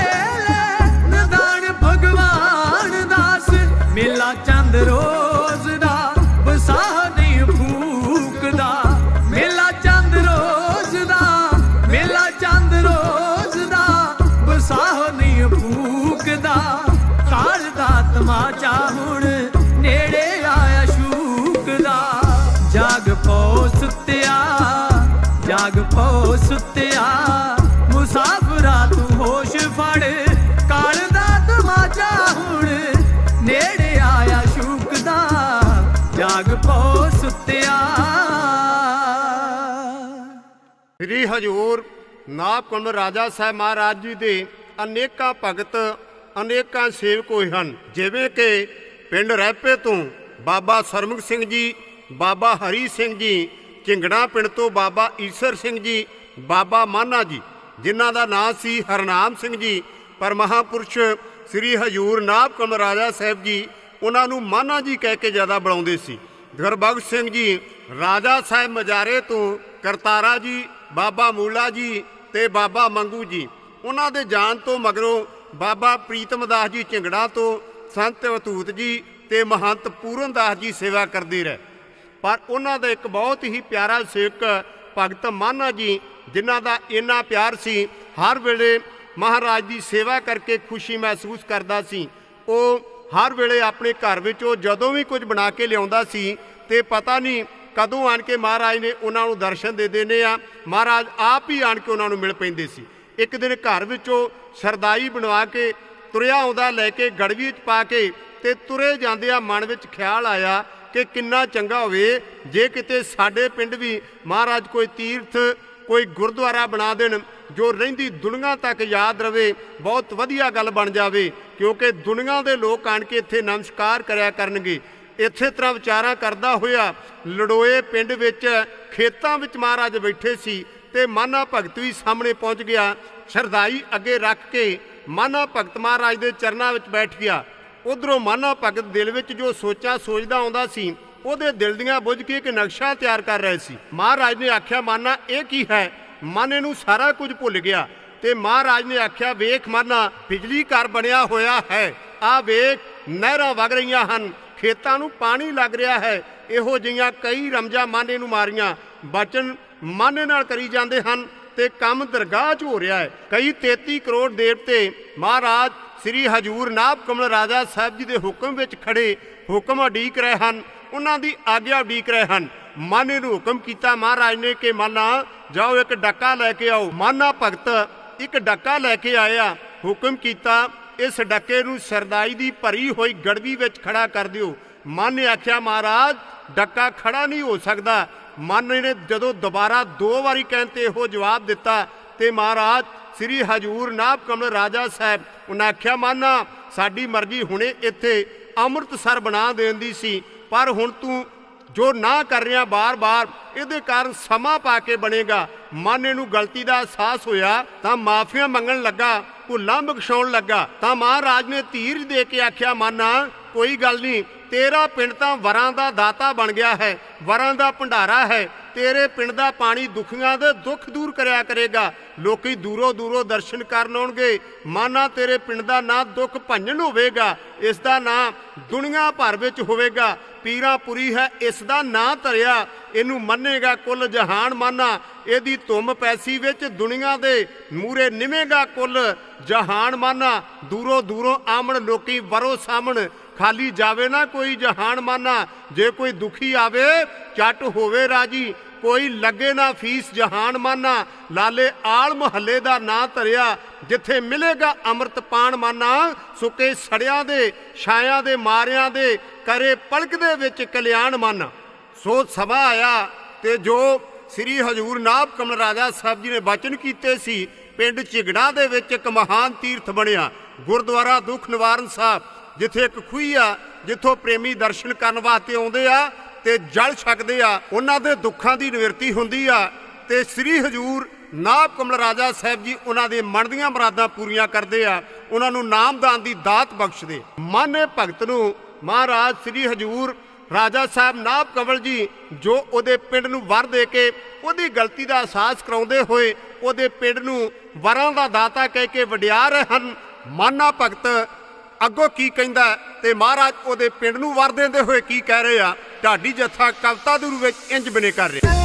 ले निदान भगवान दास, मेला चंद रोज दा बसा नहीं फूकदा। मेला चंद रोज दा, मेला चंद रोज दा बसा नहीं फूकदा। काल दा तमाचा हुण नेड़े आया शूकदा। जाग पो सुत्तिया, जाग पो सुत्तिया मुसाफरा तू होश फड़। काल दा तमाचा हुण नेड़े आया शूकदा। जाग पो सुत्तिया। ਸ੍ਰੀ ਹਜੂਰ ਨਾਭ ਕਮਲ ਰਾਜਾ ਸਾਹਿਬ ਮਹਾਰਾਜ ਜੀ ਦੇ ਅਨੇਕਾਂ ਭਗਤ ਅਨੇਕਾਂ ਸੇਵਕ ਹੋਏ ਹਨ, ਜਿਵੇਂ ਕਿ ਪਿੰਡ ਰਹਿਪੇ ਤੋਂ ਬਾਬਾ ਸਰਮੁਖ ਸਿੰਘ ਜੀ, ਬਾਬਾ ਹਰੀ ਸਿੰਘ ਜੀ, ਝਿੰਗੜਾ ਪਿੰਡ ਤੋਂ ਬਾਬਾ ਈਸਰ ਸਿੰਘ ਜੀ, ਬਾਬਾ ਮਾਨਾ ਜੀ, ਜਿਨ੍ਹਾਂ ਦਾ ਨਾਂ ਸੀ ਹਰਨਾਮ ਸਿੰਘ ਜੀ, ਪਰ ਮਹਾਂਪੁਰਸ਼ ਸ੍ਰੀ ਹਜੂਰ ਨਾਭ ਕਮਲ ਰਾਜਾ ਸਾਹਿਬ ਜੀ ਉਹਨਾਂ ਨੂੰ ਮਾਨਾ ਜੀ ਕਹਿ ਕੇ ਜ਼ਿਆਦਾ ਬੁਲਾਉਂਦੇ ਸੀ। ਗੁਰਬਖਸ਼ ਸਿੰਘ ਜੀ ਰਾਜਾ ਸਾਹਿਬ ਮਜਾਰੇ ਤੋਂ, ਕਰਤਾਰਾ ਜੀ, ਬਾਬਾ ਮੂਲਾ ਜੀ ਤੇ ਬਾਬਾ ਮੰਗੂ ਜੀ, ਉਹਨਾਂ ਦੇ ਜਾਣ ਤੋਂ ਮਗਰੋਂ ਬਾਬਾ ਪ੍ਰੀਤਮ ਦਾਸ ਜੀ ਝਿੰਗੜਾ ਤੋਂ, ਸੰਤ ਅਤੂਤ ਜੀ ਤੇ ਮਹੰਤ ਪੂਰਨ ਦਾਸ ਜੀ ਸੇਵਾ ਕਰਦੇ ਰਹੇ। ਪਰ ਉਹਨਾਂ ਦਾ ਇੱਕ ਬਹੁਤ ਹੀ ਪਿਆਰਾ ਸੇਵਕ ਭਗਤ ਮਾਨਾ ਜੀ, ਜਿਨ੍ਹਾਂ ਦਾ ਇੰਨਾ ਪਿਆਰ ਸੀ, ਹਰ ਵੇਲੇ ਮਹਾਰਾਜ ਦੀ ਸੇਵਾ ਕਰਕੇ ਖੁਸ਼ੀ ਮਹਿਸੂਸ ਕਰਦਾ ਸੀ। ਉਹ ਹਰ ਵੇਲੇ ਆਪਣੇ ਘਰ ਵਿੱਚ ਉਹ ਜਦੋਂ ਵੀ ਕੁਝ ਬਣਾ ਕੇ ਲਿਆਉਂਦਾ ਸੀ ਤੇ ਪਤਾ ਨਹੀਂ ਕਦੋਂ ਆਣ ਕੇ ਮਹਾਰਾਜ ਨੇ ਉਹਨਾਂ ਨੂੰ ਦਰਸ਼ਨ ਦੇ ਦੇਣੇ ਆ। ਮਹਾਰਾਜ ਆਪ ਹੀ ਆਣ ਕੇ ਉਹਨਾਂ ਨੂੰ ਮਿਲ ਪੈਂਦੇ ਸੀ। ਇੱਕ ਦਿਨ ਘਰ ਵਿੱਚੋਂ ਸਰਦਾਈ ਬਣਵਾ ਕੇ ਤੁਰਿਆ ਆਉਂਦਾ, ਲੈ ਕੇ ਗੜਵੀ 'ਚ ਪਾ ਕੇ, ਤੇ ਤੁਰੇ ਜਾਂਦਿਆਂ ਮਨ ਵਿੱਚ ਖਿਆਲ ਆਇਆ ਕਿ ਕਿੰਨਾ ਚੰਗਾ ਹੋਵੇ ਜੇ ਕਿਤੇ ਸਾਡੇ ਪਿੰਡ ਵੀ ਮਹਾਰਾਜ ਕੋਈ ਤੀਰਥ, ਕੋਈ ਗੁਰਦੁਆਰਾ ਬਣਾ ਦੇਣ ਜੋ ਰਹਿੰਦੀ ਦੁਨੀਆ ਤੱਕ ਯਾਦ ਰਵੇ। ਬਹੁਤ ਵਧੀਆ ਗੱਲ ਬਣ ਜਾਵੇ, ਕਿਉਂਕਿ ਦੁਨੀਆ ਦੇ ਲੋਕ ਆਣ ਕੇ ਇੱਥੇ ਨਮਸਕਾਰ ਕਰਿਆ ਕਰਨਗੇ। ਇਸੇ ਤਰ੍ਹਾਂ ਵਿਚਾਰਾਂ ਕਰਦਾ ਹੋਇਆ ਲੜੋਏ ਪਿੰਡ ਵਿੱਚ ਖੇਤਾਂ ਵਿੱਚ ਮਹਾਰਾਜ ਬੈਠੇ ਸੀ ਤੇ ਮਾਨਾ ਭਗਤ ਵੀ ਸਾਹਮਣੇ ਪਹੁੰਚ ਗਿਆ। ਸ਼ਰਦਾਈ ਅੱਗੇ ਰੱਖ ਕੇ ਮਾਨਾ ਭਗਤ ਮਹਾਰਾਜ ਦੇ ਚਰਨਾਂ ਵਿੱਚ ਬੈਠ ਗਿਆ। ਉਧਰੋਂ ਮਾਨਾ ਭਗਤ ਦਿਲ ਵਿੱਚ ਜੋ ਸੋਚਾਂ ਸੋਚਦਾ ਆਉਂਦਾ ਸੀ, ਉਹਦੇ ਦਿਲ ਦੀਆਂ ਬੁੱਝ ਕੇ ਇੱਕ ਨਕਸ਼ਾ ਤਿਆਰ ਕਰ ਰਹੇ ਸੀ। ਮਹਾਰਾਜ ਨੇ ਆਖਿਆ, ਮਾਨਾ ਇਹ ਕੀ ਹੈ? ਮਾਨੇ ਨੂੰ ਸਾਰਾ ਕੁਝ ਭੁੱਲ ਗਿਆ ਤੇ ਮਹਾਰਾਜ ਨੇ ਆਖਿਆ, ਵੇਖ ਮਾਨਾ, ਬਿਜਲੀ ਘਰ ਬਣਿਆ ਹੋਇਆ ਹੈ, ਆਹ ਵੇਖ ਨਹਿਰਾਂ ਵਗ ਰਹੀਆਂ ਹਨ, ਖੇਤਾਂ ਨੂੰ ਪਾਣੀ ਲੱਗ ਰਿਹਾ ਹੈ। ਇਹੋ ਜਿਹੀਆਂ ਕਈ ਰਮਜ਼ਾਂ ਮਾਨੇ ਨੂੰ ਮਾਰੀਆਂ, ਬਚਨ ਮਾਨੇ ਨਾਲ ਕਰੀ ਜਾਂਦੇ ਹਨ ਤੇ ਕੰਮ ਦਰਗਾਹ 'ਚ ਹੋ ਰਿਹਾ ਹੈ। ਕਈ 33 ਕਰੋੜ ਦੇਵਤੇ ਮਹਾਰਾਜ ਸ੍ਰੀ ਹਜੂਰ ਨਾਭ ਕਮਲ ਰਾਜਾ ਸਾਹਿਬ ਜੀ ਦੇ ਹੁਕਮ ਵਿੱਚ ਖੜੇ ਹੁਕਮ ਉਡੀਕ ਰਹੇ ਹਨ, ਉਹਨਾਂ ਦੀ ਆਗਿਆ ਉਡੀਕ ਰਹੇ ਹਨ। ਮਾਨੇ ਨੂੰ ਹੁਕਮ ਕੀਤਾ ਮਹਾਰਾਜ ਨੇ ਕਿ ਮਾਨਾ ਜਾਓ ਇੱਕ ਡੱਕਾ ਲੈ ਕੇ ਆਓ। ਮਾਨਾ ਭਗਤ ਇੱਕ ਡੱਕਾ ਲੈ ਕੇ ਆਇਆ। ਹੁਕਮ ਕੀਤਾ, ਇਸ ਡੱਕੇ ਨੂੰ ਸਰਦਾਈ ਦੀ ਭਰੀ ਹੋਈ ਗੜਵੀ ਵਿੱਚ ਖੜਾ ਕਰ ਦਿਓ। ਮਨ ਨੇ ਆਖਿਆ, ਮਹਾਰਾਜ ਡੱਕਾ ਖੜਾ ਨਹੀਂ ਹੋ ਸਕਦਾ। ਮਨ ਨੇ ਜਦੋਂ ਦੁਬਾਰਾ 2 ਵਾਰੀ ਕਹਿਣ 'ਤੇ ਇਹੋ ਜਵਾਬ ਦਿੱਤਾ ਤੇ ਮਹਾਰਾਜ ਸ੍ਰੀ ਹਜੂਰ ਨਾਭ ਕਮਲ ਰਾਜਾ ਸਾਹਿਬ ਉਹਨਾਂ ਆਖਿਆ, ਮਾਨਾ ਸਾਡੀ ਮਰਜ਼ੀ ਹੁਣੇ ਇੱਥੇ ਅੰਮ੍ਰਿਤਸਰ ਬਣਾ ਦੇਣ ਦੀ ਸੀ, ਪਰ ਹੁਣ ਤੂੰ ਜੋ ਨਾ ਕਰ ਰਿਹਾ ਬਾਰ-ਬਾਰ, ਇਹਦੇ ਕਾਰਨ ਸਮਾਂ ਪਾ ਕੇ ਬਣੇਗਾ। ਮਾਨੇ ਨੂੰ ਗਲਤੀ ਦਾ ਅਹਿਸਾਸ ਹੋਇਆ ਤਾਂ ਮਾਫੀਆਂ ਮੰਗਣ ਲੱਗਾ, ਭੁੱਲਾਂ ਬਖਸ਼ਾਉਣ ਲੱਗਾ। ਤਾਂ ਮਹਾਰਾਜ ਨੇ ਧੀਰਜ ਦੇ ਕੇ ਆਖਿਆ, ਮਾਨਾ ਕੋਈ ਗੱਲ ਨਹੀਂ, ਤੇਰਾ ਪਿੰਡ ਤਾਂ ਵਰਾਂ ਦਾ ਦਾਤਾ ਬਣ ਗਿਆ ਹੈ, ਵਰਾਂ ਦਾ ਭੰਡਾਰਾ ਹੈ तेरे पिंड दा पानी दुखियां दे दुख दूर करया करेगा। लोकी दूरों दूरों दर्शन करन आउणगे। माना तेरे पिंड दा ना दुख भंजन होवेगा, इस दा ना दुनिया भर विच होवेगा। पीरांपुरी है इस दा नां धरिया, इनू मन्नेगा कुल जहान माना। इहदी धुम पैसी विच दुनिया दे मूरे निवेगा कुल जहान माना। दूरों दूरों आमण लोकी वरो सामण, खाली जावे ना कोई जहान माना। जे कोई दुखी आवे झट होवे राजी, कोई लगे ना फीस जहान माना। लाले आल महल्ले दा नां धरिया, जिथे मिलेगा अमृत पान माना। सुके सड़ियां दे छायां दे मारियां दे, करे पलक दे विच कल्याण माना। सो समा आया ते जो श्री हजूर नाभ कमल राजा साहब जी ने वचन कीते सी, पिंड झिगड़ा दे विच एक महान तीर्थ बनिया गुरुद्वारा दुख निवारण साहब, जिथे एक खूही आ जिथों प्रेमी दर्शन करन वास्ते आउंदे आ ते जल छकदे आ। उन्हां दे दुखां दी निवृत्ति हुंदी आ ते श्री हजूर नाभ कमल राजा साहब जी उन्हां दे मन दीआं मुरादां पूरीआं करदे आ, उन्हां नूं नामदान दी दात बख्शदे। माने भगत नूं महाराज श्री हजूर राजा साहब नाभ कमल जी जो उहदे पिंड नूं वर दे के उहदी गलती दा अहसास कराउंदे होए उहदे पिंड नूं वरां दा दाता कह के वडिया रहे हन। माना भगत अगों की कहंदा ते महाराज उहदे पिंड नूं वर देंदे होए की कह रहे आ, ढाडी जत्था कविता दे रूप विच इंज बने कर रहे।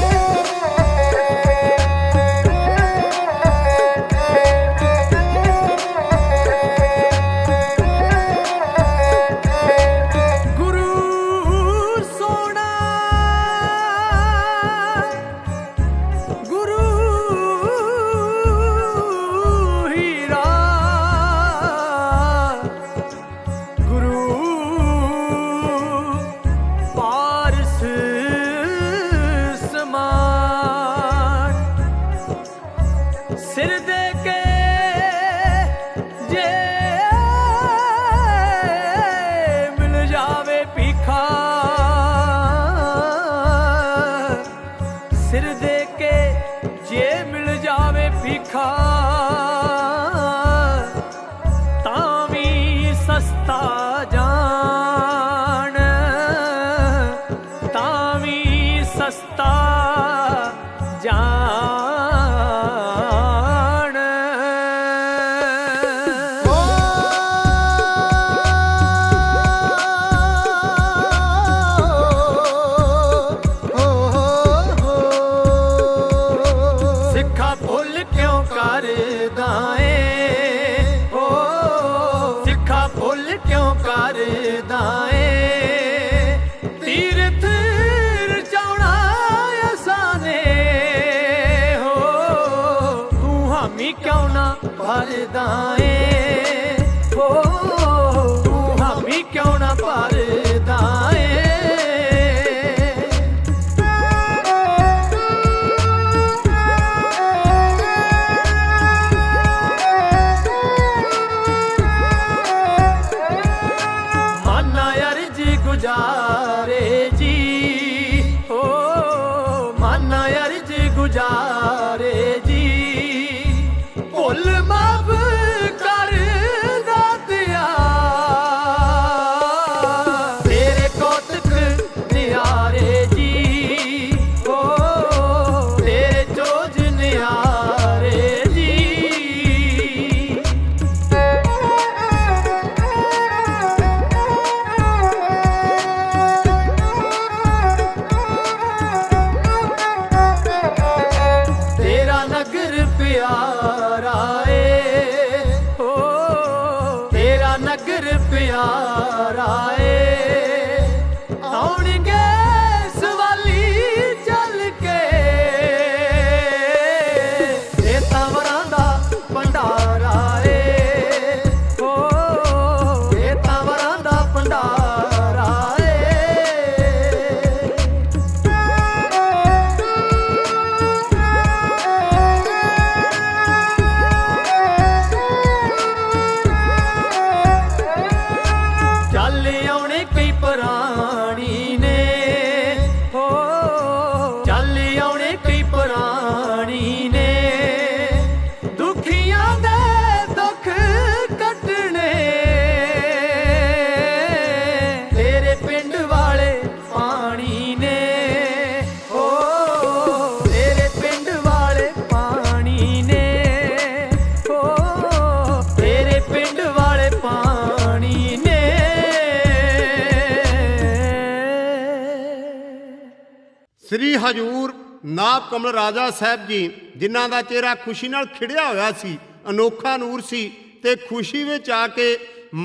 ਸ੍ਰੀ ਹਜੂਰ ਨਾਭ ਕਮਲ ਰਾਜਾ ਸਾਹਿਬ ਜੀ, ਜਿਨ੍ਹਾਂ ਦਾ ਚਿਹਰਾ ਖੁਸ਼ੀ ਨਾਲ ਖਿੜਿਆ ਹੋਇਆ ਸੀ, ਅਨੋਖਾ ਨੂਰ ਸੀ, ਤੇ ਖੁਸ਼ੀ ਵਿੱਚ ਆ ਕੇ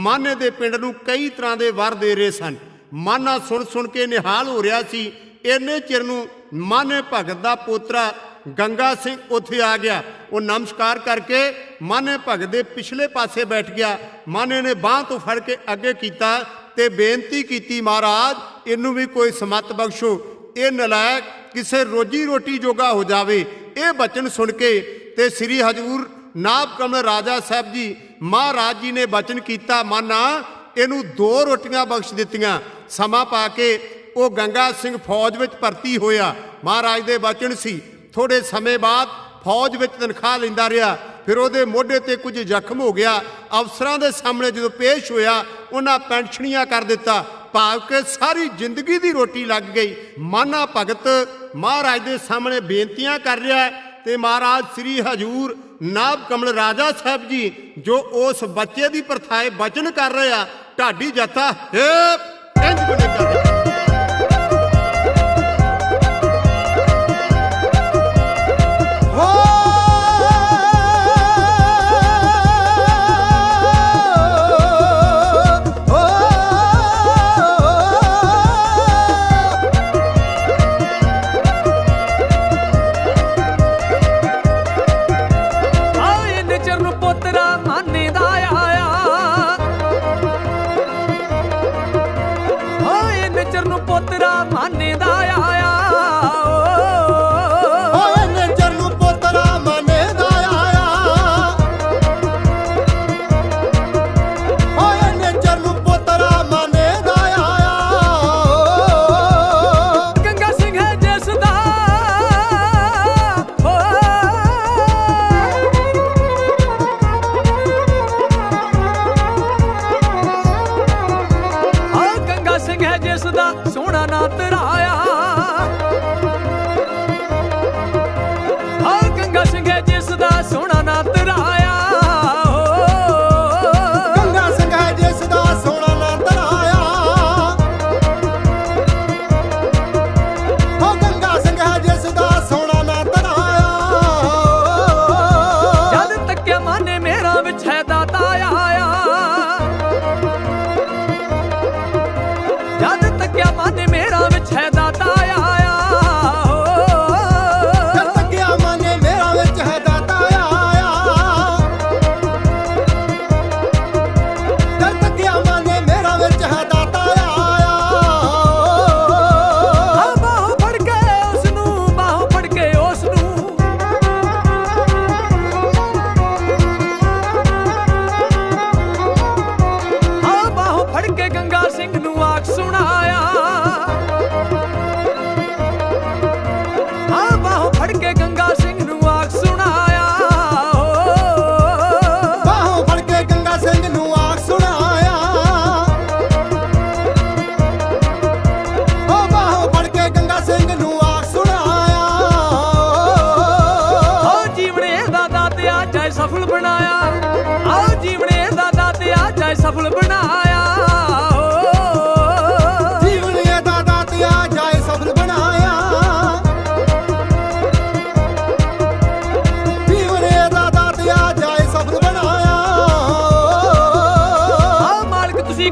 ਮਾਨੇ ਦੇ ਪਿੰਡ ਨੂੰ ਕਈ ਤਰ੍ਹਾਂ ਦੇ ਵਰ ਦੇ ਰਹੇ ਸਨ। ਮਾਨਾ ਸੁਣ ਸੁਣ ਕੇ ਨਿਹਾਲ ਹੋ ਰਿਹਾ ਸੀ। ਇੰਨੇ ਚਿਰ ਨੂੰ ਮਾਨੇ ਭਗਤ ਦਾ ਪੋਤਰਾ ਗੰਗਾ ਸਿੰਘ ਉੱਥੇ ਆ ਗਿਆ। ਉਹ ਨਮਸਕਾਰ ਕਰਕੇ ਮਾਨੇ ਭਗਤ ਦੇ ਪਿਛਲੇ ਪਾਸੇ ਬੈਠ ਗਿਆ। ਮਾਨੇ ਨੇ ਬਾਂਹ ਤੋਂ ਫੜ ਕੇ ਅੱਗੇ ਕੀਤਾ ਤੇ ਬੇਨਤੀ ਕੀਤੀ, ਮਹਾਰਾਜ ਇਹਨੂੰ ਵੀ ਕੋਈ ਸਮੱਤ ਬਖਸ਼ੋ, ਇਹ ਨਲਾਇਕ ਕਿਸੇ ਰੋਜੀ ਰੋਟੀ ਜੋਗਾ ਹੋ ਜਾਵੇ। ਇਹ ਬਚਨ ਸੁਣ ਕੇ ਤੇ ਸ੍ਰੀ ਹਜੂਰ ਨਾਭ ਕਮਲ ਰਾਜਾ ਸਾਹਿਬ ਜੀ ਮਹਾਰਾਜ ਜੀ ਨੇ ਬਚਨ ਕੀਤਾ, ਮਾਨਾ ਇਹਨੂੰ 2 ਰੋਟੀਆਂ ਬਖਸ਼ ਦਿੱਤੀਆਂ। ਸਮਾਂ ਪਾ ਕੇ ਉਹ ਗੰਗਾ ਸਿੰਘ ਫੌਜ ਵਿੱਚ ਭਰਤੀ ਹੋਇਆ। ਮਹਾਰਾਜ ਦੇ ਬਚਨ ਸੀ। ਥੋੜੇ ਸਮੇਂ ਬਾਅਦ ਫੌਜ ਵਿੱਚ ਤਨਖਾਹ ਲੈਂਦਾ ਰਿਹਾ। ਫਿਰ ਉਹਦੇ ਮੋਢੇ ਤੇ ਕੁਝ ਜ਼ਖਮ ਹੋ ਗਿਆ। ਅਫਸਰਾਂ ਦੇ ਸਾਹਮਣੇ ਜਦੋਂ ਪੇਸ਼ ਹੋਇਆ, ਉਹਨਾਂ ਪੈਨਸ਼ਨੀਆਂ ਕਰ ਦਿੱਤਾ। ਭਾਵ ਕਿ ਸਾਰੀ ਜ਼ਿੰਦਗੀ ਦੀ ਰੋਟੀ ਲੱਗ ਗਈ। ਮਾਨਾ ਭਗਤ ਮਹਾਰਾਜ ਦੇ ਸਾਹਮਣੇ ਬੇਨਤੀਆਂ ਕਰ ਰਿਹਾ ਹੈ ਤੇ ਮਹਾਰਾਜ ਸ੍ਰੀ ਹਜੂਰ ਨਾਭ ਕਮਲ ਰਾਜਾ ਸਾਹਿਬ ਜੀ ਜੋ ਉਸ ਬੱਚੇ ਦੀ ਪ੍ਰਥਾਏ ਬਚਨ ਕਰ ਰਹੇ ਆ, ਢਾਡੀ ਜੱਥਾ ਇੰਜ ਬਣੇ ਕਰ ਰਿਹਾ।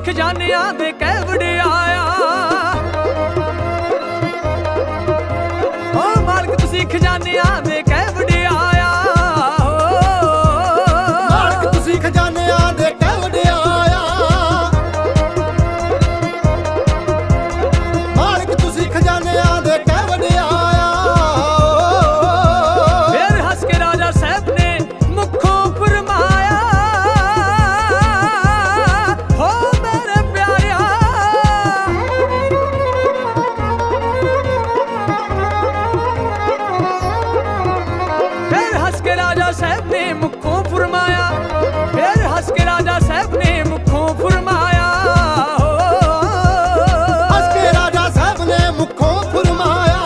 ਖਜ਼ਾਨਿਆਂ ਦੇ ਕਹਿ ਵਡਿਆਇਆ, ਓ ਮਾਲਕ ਤੁਸੀਂ ਖਜ਼ਾਨਿਆਂ ਦੇ ਕਹਿ ਵਡਿਆਇਆ, ਮਾਲਕ ਤੁਸੀਂ ਖਜ਼ਾਨਿਆਂ ਦੇ ਕਹਿ ਵਡਿਆਇਆ, ਮਾਲਕ ਤੁਸੀਂ ਖਜ਼ਾਨਿਆਂ ਦੇ ਕਹਿ ਵਡਿਆਇਆ। ਫਿਰ ਹੱਸ ਕੇ ਰਾਜਾ ਸਾਹਿਬ ਨੇ ਮੁੱਖੋਂ ਫਰਮਾਇਆ, ਹੋ ਮੇਰੇ ਪਿਆਰਿਆ, ਫਿਰ ਹੱਸ ਕੇ ਰਾਜਾ ਸਾਹਿਬ ਨੇ ਮੁੱਖੋਂ ਫਰਮਾਇਆ, ਫਿਰ ਹੱਸ ਕੇ ਰਾਜਾ ਸਾਹਿਬ ਨੇ ਮੁੱਖੋਂ ਫਰਮਾਇਆ, ਹੱਸ ਕੇ ਰਾਜਾ ਸਾਹਿਬ ਨੇ ਮੁੱਖੋਂ ਫਰਮਾਇਆ,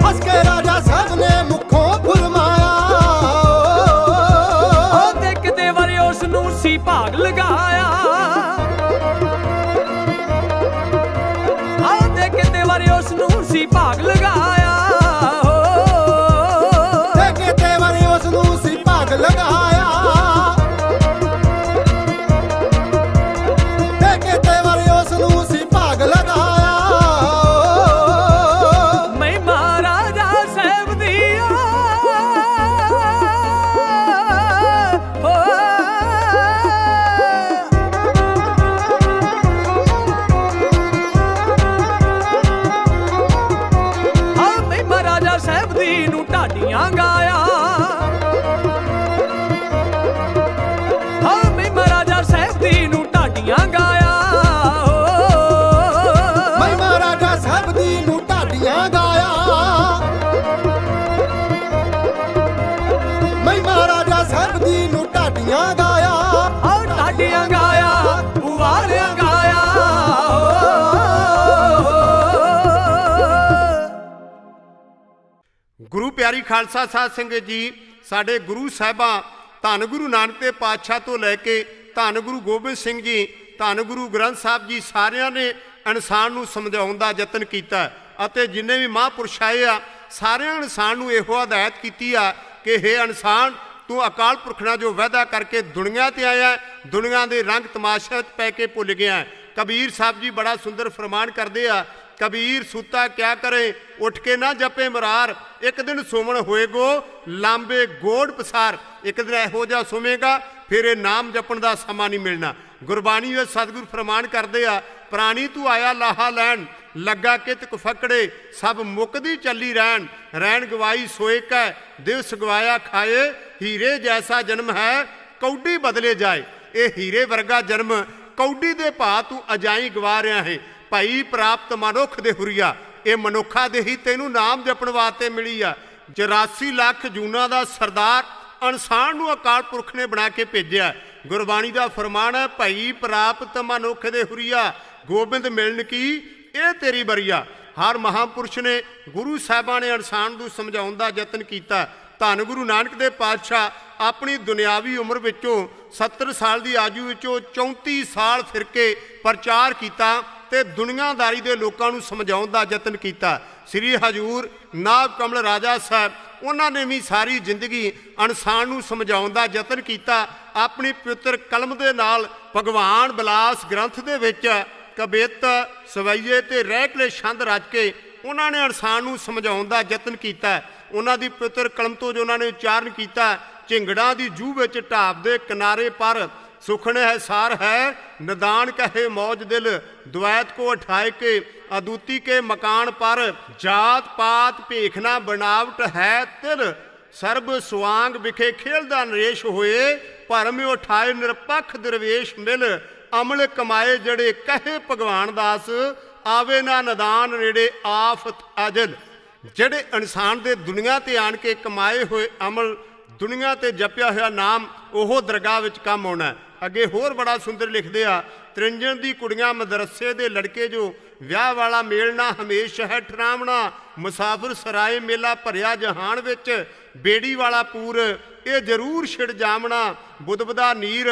ਹੱਸ ਕੇ ਰਾਜਾ ਸਾਹਿਬ ਨੇ ਮੁੱਖੋਂ ਫਰਮਾਇਆ। ਉਹ ਦੇਖਦੇ ਵਾਰੇ ਉਸ ਨੂੰ ਸੀ ਭਾਗ ਲਗਾਇਆ, ਗੁਰੂ ਪਿਆਰੀ ਖਾਲਸਾ ਸਾਧ ਸੰਗਤ ਜੀ, ਸਾਡੇ ਗੁਰੂ ਸਾਹਿਬਾਂ ਧੰਨ ਗੁਰੂ ਨਾਨਕ ਦੇਵ ਪਾਤਸ਼ਾਹ ਤੋਂ ਲੈ ਕੇ ਧੰਨ ਗੁਰੂ ਗੋਬਿੰਦ ਸਿੰਘ ਜੀ, ਧੰਨ ਗੁਰੂ ਗ੍ਰੰਥ ਸਾਹਿਬ ਜੀ, ਸਾਰਿਆਂ ਨੇ ਇਨਸਾਨ ਨੂੰ ਸਮਝਾਉਣ ਦਾ ਯਤਨ ਕੀਤਾ ਅਤੇ ਜਿੰਨੇ ਵੀ ਮਹਾਂਪੁਰਸ਼ ਆਏ ਆ ਸਾਰਿਆਂ ਇਨਸਾਨ ਨੂੰ ਇਹੋ ਹਦਾਇਤ ਕੀਤੀ ਆ ਕਿ ਹੇ ਇਨਸਾਨ, ਤੂੰ ਅਕਾਲ ਪੁਰਖ ਨਾਲ ਜੋ ਵਾਅਦਾ ਕਰਕੇ ਦੁਨੀਆ ਤੇ ਆਇਆ, ਦੁਨੀਆ ਦੇ ਰੰਗ ਤਮਾਸ਼ਾ 'ਚ ਪੈ ਕੇ ਭੁੱਲ ਗਿਆ। ਕਬੀਰ ਸਾਹਿਬ ਜੀ ਬੜਾ ਸੁੰਦਰ ਫਰਮਾਨ ਕਰਦੇ ਆ, ਕਬੀਰ ਸੁੱਤਾ ਕਿਆ ਕਰੇ, ਉੱਠ ਕੇ ਨਾ ਜਪੇ ਮੁਰਾਰ, ਇੱਕ ਦਿਨ ਸੁਮਣ ਹੋਏਗੋ ਲਾਂਬੇ ਗੋੜ ਪਸਾਰ। ਇੱਕ ਦਿਨ ਇਹੋ ਜਿਹਾ ਸੁਵੇਗਾ ਫਿਰ ਇਹ ਨਾਮ ਜਪਣ ਦਾ ਸਮਾਂ ਨਹੀਂ ਮਿਲਣਾ। ਗੁਰਬਾਣੀ ਵਿੱਚ ਸਤਿਗੁਰ ਫਰਮਾਨ ਕਰਦੇ ਆ, ਪ੍ਰਾਣੀ ਤੂੰ ਆਇਆ ਲਾਹਾ ਲੈਣ, ਲੱਗਾ ਕਿਤ ਕੁਫਕੜੇ, ਸਭ ਮੁੱਕਦੀ ਚੱਲੀ ਰਹਿਣ, ਰਹਿਣ ਗਵਾਈ ਸੋਏ ਕੈ, ਦਿਵਸ ਗਵਾਇਆ ਖਾਏ, ਹੀਰੇ ਜੈਸਾ ਜਨਮ ਹੈ ਕੌਡੀ ਬਦਲੇ ਜਾਏ। ਇਹ ਹੀਰੇ ਵਰਗਾ ਜਨਮ ਕੌਡੀ ਦੇ ਭਾਅ ਤੂੰ ਅਜਾਈ ਗਵਾ ਰਿਹਾ ਹੈ। ਭਾਈ ਪ੍ਰਾਪਤ ਮਨੁੱਖ ਦੇ ਹੁਰੀਆ, ਇਹ ਮਨੁੱਖਾ ਦੇ ਹੀ ਤੈਨੂੰ ਨਾਮ ਜਪਣ ਵਾਸਤੇ ਮਿਲੀ ਆ। 84 ਲੱਖ ਜੂਨਾਂ ਦਾ ਸਰਦਾਰ ਇਨਸਾਨ ਨੂੰ ਅਕਾਲ ਪੁਰਖ ਨੇ ਬਣਾ ਕੇ ਭੇਜਿਆ। ਗੁਰਬਾਣੀ ਦਾ ਫਰਮਾਨ ਹੈ, ਭਾਈ ਪ੍ਰਾਪਤ ਮਨੁੱਖ ਦੇ ਹੁਰੀਆ, ਗੋਬਿੰਦ ਮਿਲਣ ਕੀ ਇਹ ਤੇਰੀ ਬਰੀਆ। ਹਰ ਮਹਾਂਪੁਰਸ਼ ਨੇ, ਗੁਰੂ ਸਾਹਿਬਾਂ ਨੇ ਇਨਸਾਨ ਨੂੰ ਸਮਝਾਉਣ ਦਾ ਯਤਨ ਕੀਤਾ। ਧੰਨ ਗੁਰੂ ਨਾਨਕ ਦੇਵ ਪਾਤਸ਼ਾਹ ਆਪਣੀ ਦੁਨਿਆਵੀ ਉਮਰ ਵਿੱਚੋਂ 70 ਸਾਲ ਦੀ ਆਯੂ ਵਿੱਚੋਂ 34 ਸਾਲ ਫਿਰ ਕੇ ਪ੍ਰਚਾਰ ਕੀਤਾ ਤੇ ਦੁਨੀਆਦਾਰੀ ਦੇ ਲੋਕਾਂ ਨੂੰ ਸਮਝਾਉਣ ਦਾ ਯਤਨ ਕੀਤਾ। ਸ੍ਰੀ ਹਜੂਰ ਨਾਭ ਕਮਲ ਰਾਜਾ ਸਾਹਿਬ, ਉਹਨਾਂ ਨੇ ਵੀ ਸਾਰੀ ਜ਼ਿੰਦਗੀ ਇਨਸਾਨ ਨੂੰ ਸਮਝਾਉਣ ਦਾ ਯਤਨ ਕੀਤਾ। ਆਪਣੀ ਪਵਿੱਤਰ ਕਲਮ ਦੇ ਨਾਲ ਭਗਵਾਨ ਬਿਲਾਸ ਗ੍ਰੰਥ ਦੇ ਵਿੱਚ ਕਵਿੱਤ, ਸਵਈਏ ਤੇ ਰਹਿਕਲੇ ਛੰਦ ਰਚ ਕੇ ਉਹਨਾਂ ਨੇ ਇਨਸਾਨ ਨੂੰ ਸਮਝਾਉਣ ਦਾ ਯਤਨ ਕੀਤਾ। ਉਹਨਾਂ ਦੀ ਪਵਿੱਤਰ ਕਲਮ ਤੋਂ ਜੋ ਉਹਨਾਂ ਨੇ ਉਚਾਰਨ ਕੀਤਾ, ਝਿੰਗੜਾਂ ਦੀ ਜੂਹ ਵਿੱਚ ਢਾਬ ਦੇ ਕਿਨਾਰੇ ਪਰ ਸੁਖਣ ਹੈ ਸਾਰ ਹੈ, ਨਿਦਾਨ ਕਹੇ ਮੌਜ ਦਿਲ, ਦੁਐਤ ਕੋ ਉਠਾਏ ਕੇ ਅਦੂਤੀ ਕੇ ਮਕਾਨ ਪਰ, ਜਾਤ ਪਾਤ ਭੇਖਣਾ ਬਣਾਵਟ ਹੈ ਤਿਲ, ਸਰਬ ਸੁਆਂਗ ਵਿਖੇ ਖੇਲਦਾ ਨਰੇਸ਼ ਹੋਏ, ਭਰਮ ਉਠਾਏ ਨਿਰਪੱਖ ਦਰਵੇਸ਼ ਮਿਲ, ਅਮਲ ਕਮਾਏ ਜਿਹੜੇ ਕਹੇ ਭਗਵਾਨ ਦਾਸ, ਆਵੇ ਨਾ ਨਿਦਾਨ ਨੇੜੇ ਆਫਤ ਅਜਲ। ਜਿਹੜੇ ਇਨਸਾਨ ਦੇ ਦੁਨੀਆ ਤੇ ਆਣ ਕੇ ਕਮਾਏ ਹੋਏ ਅਮਲ, ਦੁਨੀਆ ਤੇ ਜਪਿਆ ਹੋਇਆ ਨਾਮ, ਉਹ ਦਰਗਾਹ ਵਿੱਚ ਕੰਮ ਆਉਣਾ। ਅੱਗੇ ਹੋਰ ਬੜਾ ਸੁੰਦਰ ਲਿਖਦੇ ਆ, ਤ੍ਰਿੰਜਣ ਦੀ ਕੁੜੀਆਂ ਮਦਰਸੇ ਦੇ ਲੜਕੇ, ਜੋ ਵਿਆਹ ਵਾਲਾ ਮੇਲਣਾ ਹਮੇਸ਼ਾ ਹੈ ਠਰਾਵਣਾ, ਮੁਸਾਫਿਰ ਸਰਾਏ ਮੇਲਾ ਭਰਿਆ ਜਹਾਨ ਵਿੱਚ, ਬੇੜੀ ਵਾਲਾ ਪੂਰ ਇਹ ਜ਼ਰੂਰ ਛਿੜ ਜਾਮਣਾ, ਬੁੱਧਬਦਾ ਨੀਰ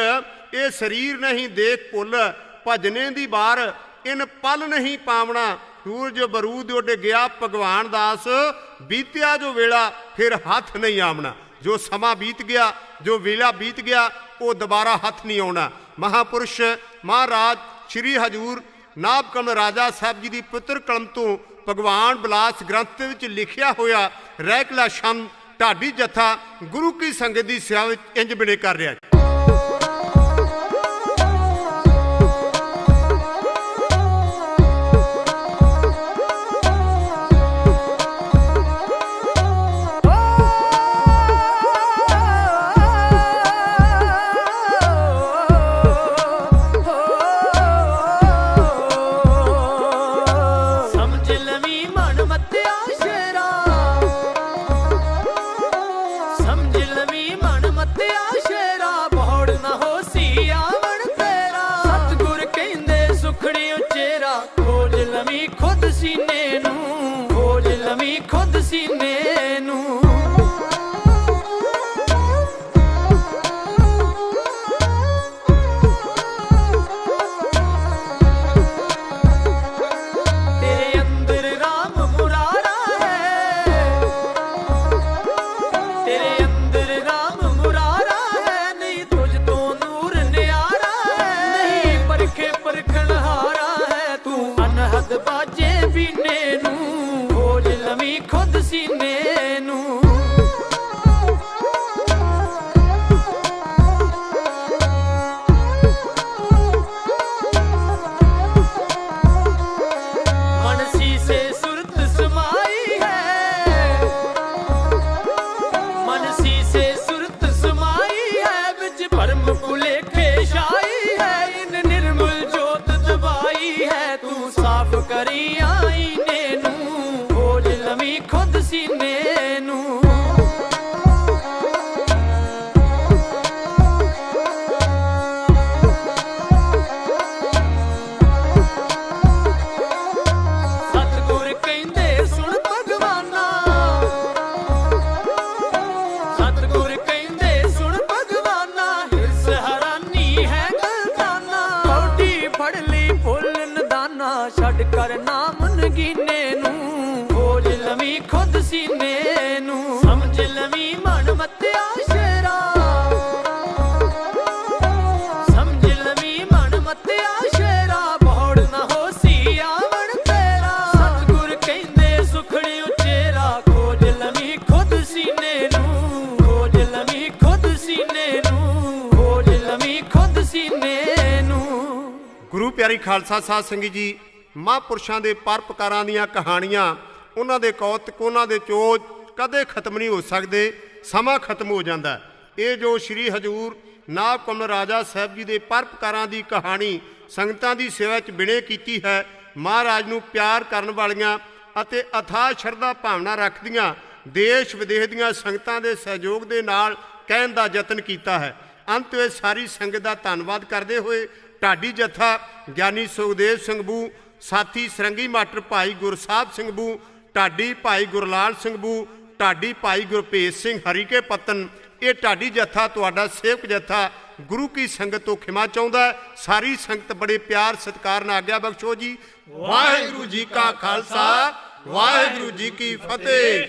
ਇਹ ਸਰੀਰ ਨਹੀਂ ਦੇਖ ਭੁੱਲ, ਭਜਨੇ ਦੀ ਬਾਰ ਇਨ ਪਲ ਨਹੀਂ ਪਾਵਣਾ, ਸੂਰਜ ਬਰੂਦ ਉੱਡ ਗਿਆ ਭਗਵਾਨ ਦਾਸ, ਬੀਤਿਆ ਜੋ ਵੇਲਾ ਫਿਰ ਹੱਥ ਨਹੀਂ ਆਵਣਾ। ਜੋ ਸਮਾਂ ਬੀਤ ਗਿਆ, ਜੋ ਵੇਲਾ ਬੀਤ ਗਿਆ, ਉਹ ਦੁਬਾਰਾ ਹੱਥ ਨਹੀਂ ਆਉਣਾ। ਮਹਾਂਪੁਰਸ਼ ਮਹਾਰਾਜ ਸ਼੍ਰੀ ਹਜੂਰ ਨਾਭ ਕਮਲ ਰਾਜਾ ਸਾਹਿਬ ਜੀ ਦੀ ਪੁੱਤਰ ਕਲਮ ਤੋਂ ਭਗਵਾਨ ਬਿਲਾਸ ਗ੍ਰੰਥ ਦੇ ਵਿੱਚ ਲਿਖਿਆ ਹੋਇਆ ਰਹਿਕਲਾ ਛੰਦ ਢਾਡੀ ਜਥਾ ਗੁਰੂ ਕੀ ਸੰਗਤ ਦੀ ਸੇਵਾ ਵਿੱਚ ਇੰਜ ਬਿਨੇ ਕਰ ਰਿਹਾ। ਸਮਝ ਲਵੀਂ ਮਨ ਮੱਤਿਆ ਸ਼ੇਰਾ, ਛੱਡ ਕਰ ਨਾਮ ਨਗੀਨੇ ਨੂੰ, ਖੋਜ ਲਵੀਂ ਖੁਦ ਸੀਨੇ ਨੂੰ, ਸਮਝ ਲਵੀਂ ਮਨ ਮੱਤਿਆ ਸ਼ੇਰਾ, ਸਮਝ ਲਵੀਂ ਮਨ ਮੱਤਿਆ ਸ਼ੇਰਾ, ਬੋੜ ਨਾ ਹੋਸੀ ਆਵਣ ਤੇਰਾ, ਸਤਿਗੁਰ ਕਹਿੰਦੇ ਸੁਖੜੀ ਉਚੇਰਾ, ਖੋਜ ਲਵੀਂ ਖੁਦ ਸੀਨੇ ਨੂੰ, ਖੋਜ ਲਵੀਂ ਖੁਦ ਸੀਨੇ ਨੂੰ, ਖੋਜ ਲਵੀਂ ਖੁਦ ਸੀਨੇ ਨੂੰ। ਗੁਰੂ ਪਿਆਰੀ ਖਾਲਸਾ ਸਾਧ ਸੰਗਤ ਜੀ, ਮਹਾਂਪੁਰਸ਼ਾਂ ਦੇ ਪਰਉਪਕਾਰਾਂ ਦੀਆਂ ਕਹਾਣੀਆਂ, ਉਹਨਾਂ ਦੇ ਕੌਤਕ, ਉਹਨਾਂ ਦੇ ਚੋਜ ਕਦੇ ਖਤਮ ਨਹੀਂ ਹੋ ਸਕਦੇ, ਸਮਾਂ ਖਤਮ ਹੋ ਜਾਂਦਾ। ਇਹ ਜੋ ਸ਼੍ਰੀ ਹਜੂਰ ਨਾਭ ਕਮਲ ਰਾਜਾ ਸਾਹਿਬ ਜੀ ਦੇ ਪਰਉਪਕਾਰਾਂ ਦੀ ਕਹਾਣੀ ਸੰਗਤਾਂ ਦੀ ਸੇਵਾ 'ਚ ਬਿਣੇ ਕੀਤੀ ਹੈ, ਮਹਾਰਾਜ ਨੂੰ ਪਿਆਰ ਕਰਨ ਵਾਲੀਆਂ ਅਤੇ ਅਥਾਹ ਸ਼ਰਧਾ ਭਾਵਨਾ ਰੱਖਦੀਆਂ ਦੇਸ਼ ਵਿਦੇਸ਼ ਦੀਆਂ ਸੰਗਤਾਂ ਦੇ ਸਹਿਯੋਗ ਦੇ ਨਾਲ ਕਹਿਣ ਦਾ ਯਤਨ ਕੀਤਾ ਹੈ। ਅੰਤ ਵਿੱਚ ਸਾਰੀ ਸੰਗਤ ਦਾ ਧੰਨਵਾਦ ਕਰਦੇ ਹੋਏ ਢਾਡੀ ਜੱਥਾ ਗਿਆਨੀ ਸੁਖਦੇਵ ਸਿੰਘ ਬੂ, ਸਾਥੀ ਸਰੰਗੀ ਮਾਸਟਰ ਭਾਈ ਗੁਰਸਾਹਿਬ ਸਿੰਘ ਬੂ, ਢਾਡੀ ਭਾਈ ਗੁਰਲਾਲ ਸਿੰਘ ਬੂ, ਢਾਡੀ ਭਾਈ ਗੁਰਭੇਜ ਸਿੰਘ ਹਰੀਕੇ ਪਤਨ, ਇਹ ਢਾਡੀ ਜੱਥਾ ਤੁਹਾਡਾ ਸੇਵਕ ਜੱਥਾ ਗੁਰੂ ਕੀ ਸੰਗਤ ਤੋਂ ਖਿਮਾ ਚਾਹੁੰਦਾ ਹੈ। ਸਾਰੀ ਸੰਗਤ ਬੜੇ ਪਿਆਰ ਸਤਿਕਾਰ ਨਾਲ ਆਗਿਆ ਬਖਸ਼ੋ ਜੀ। ਵਾਹਿਗੁਰੂ ਜੀ ਕਾ ਖਾਲਸਾ, ਵਾਹਿਗੁਰੂ ਜੀ ਕੀ ਫਤਿਹ।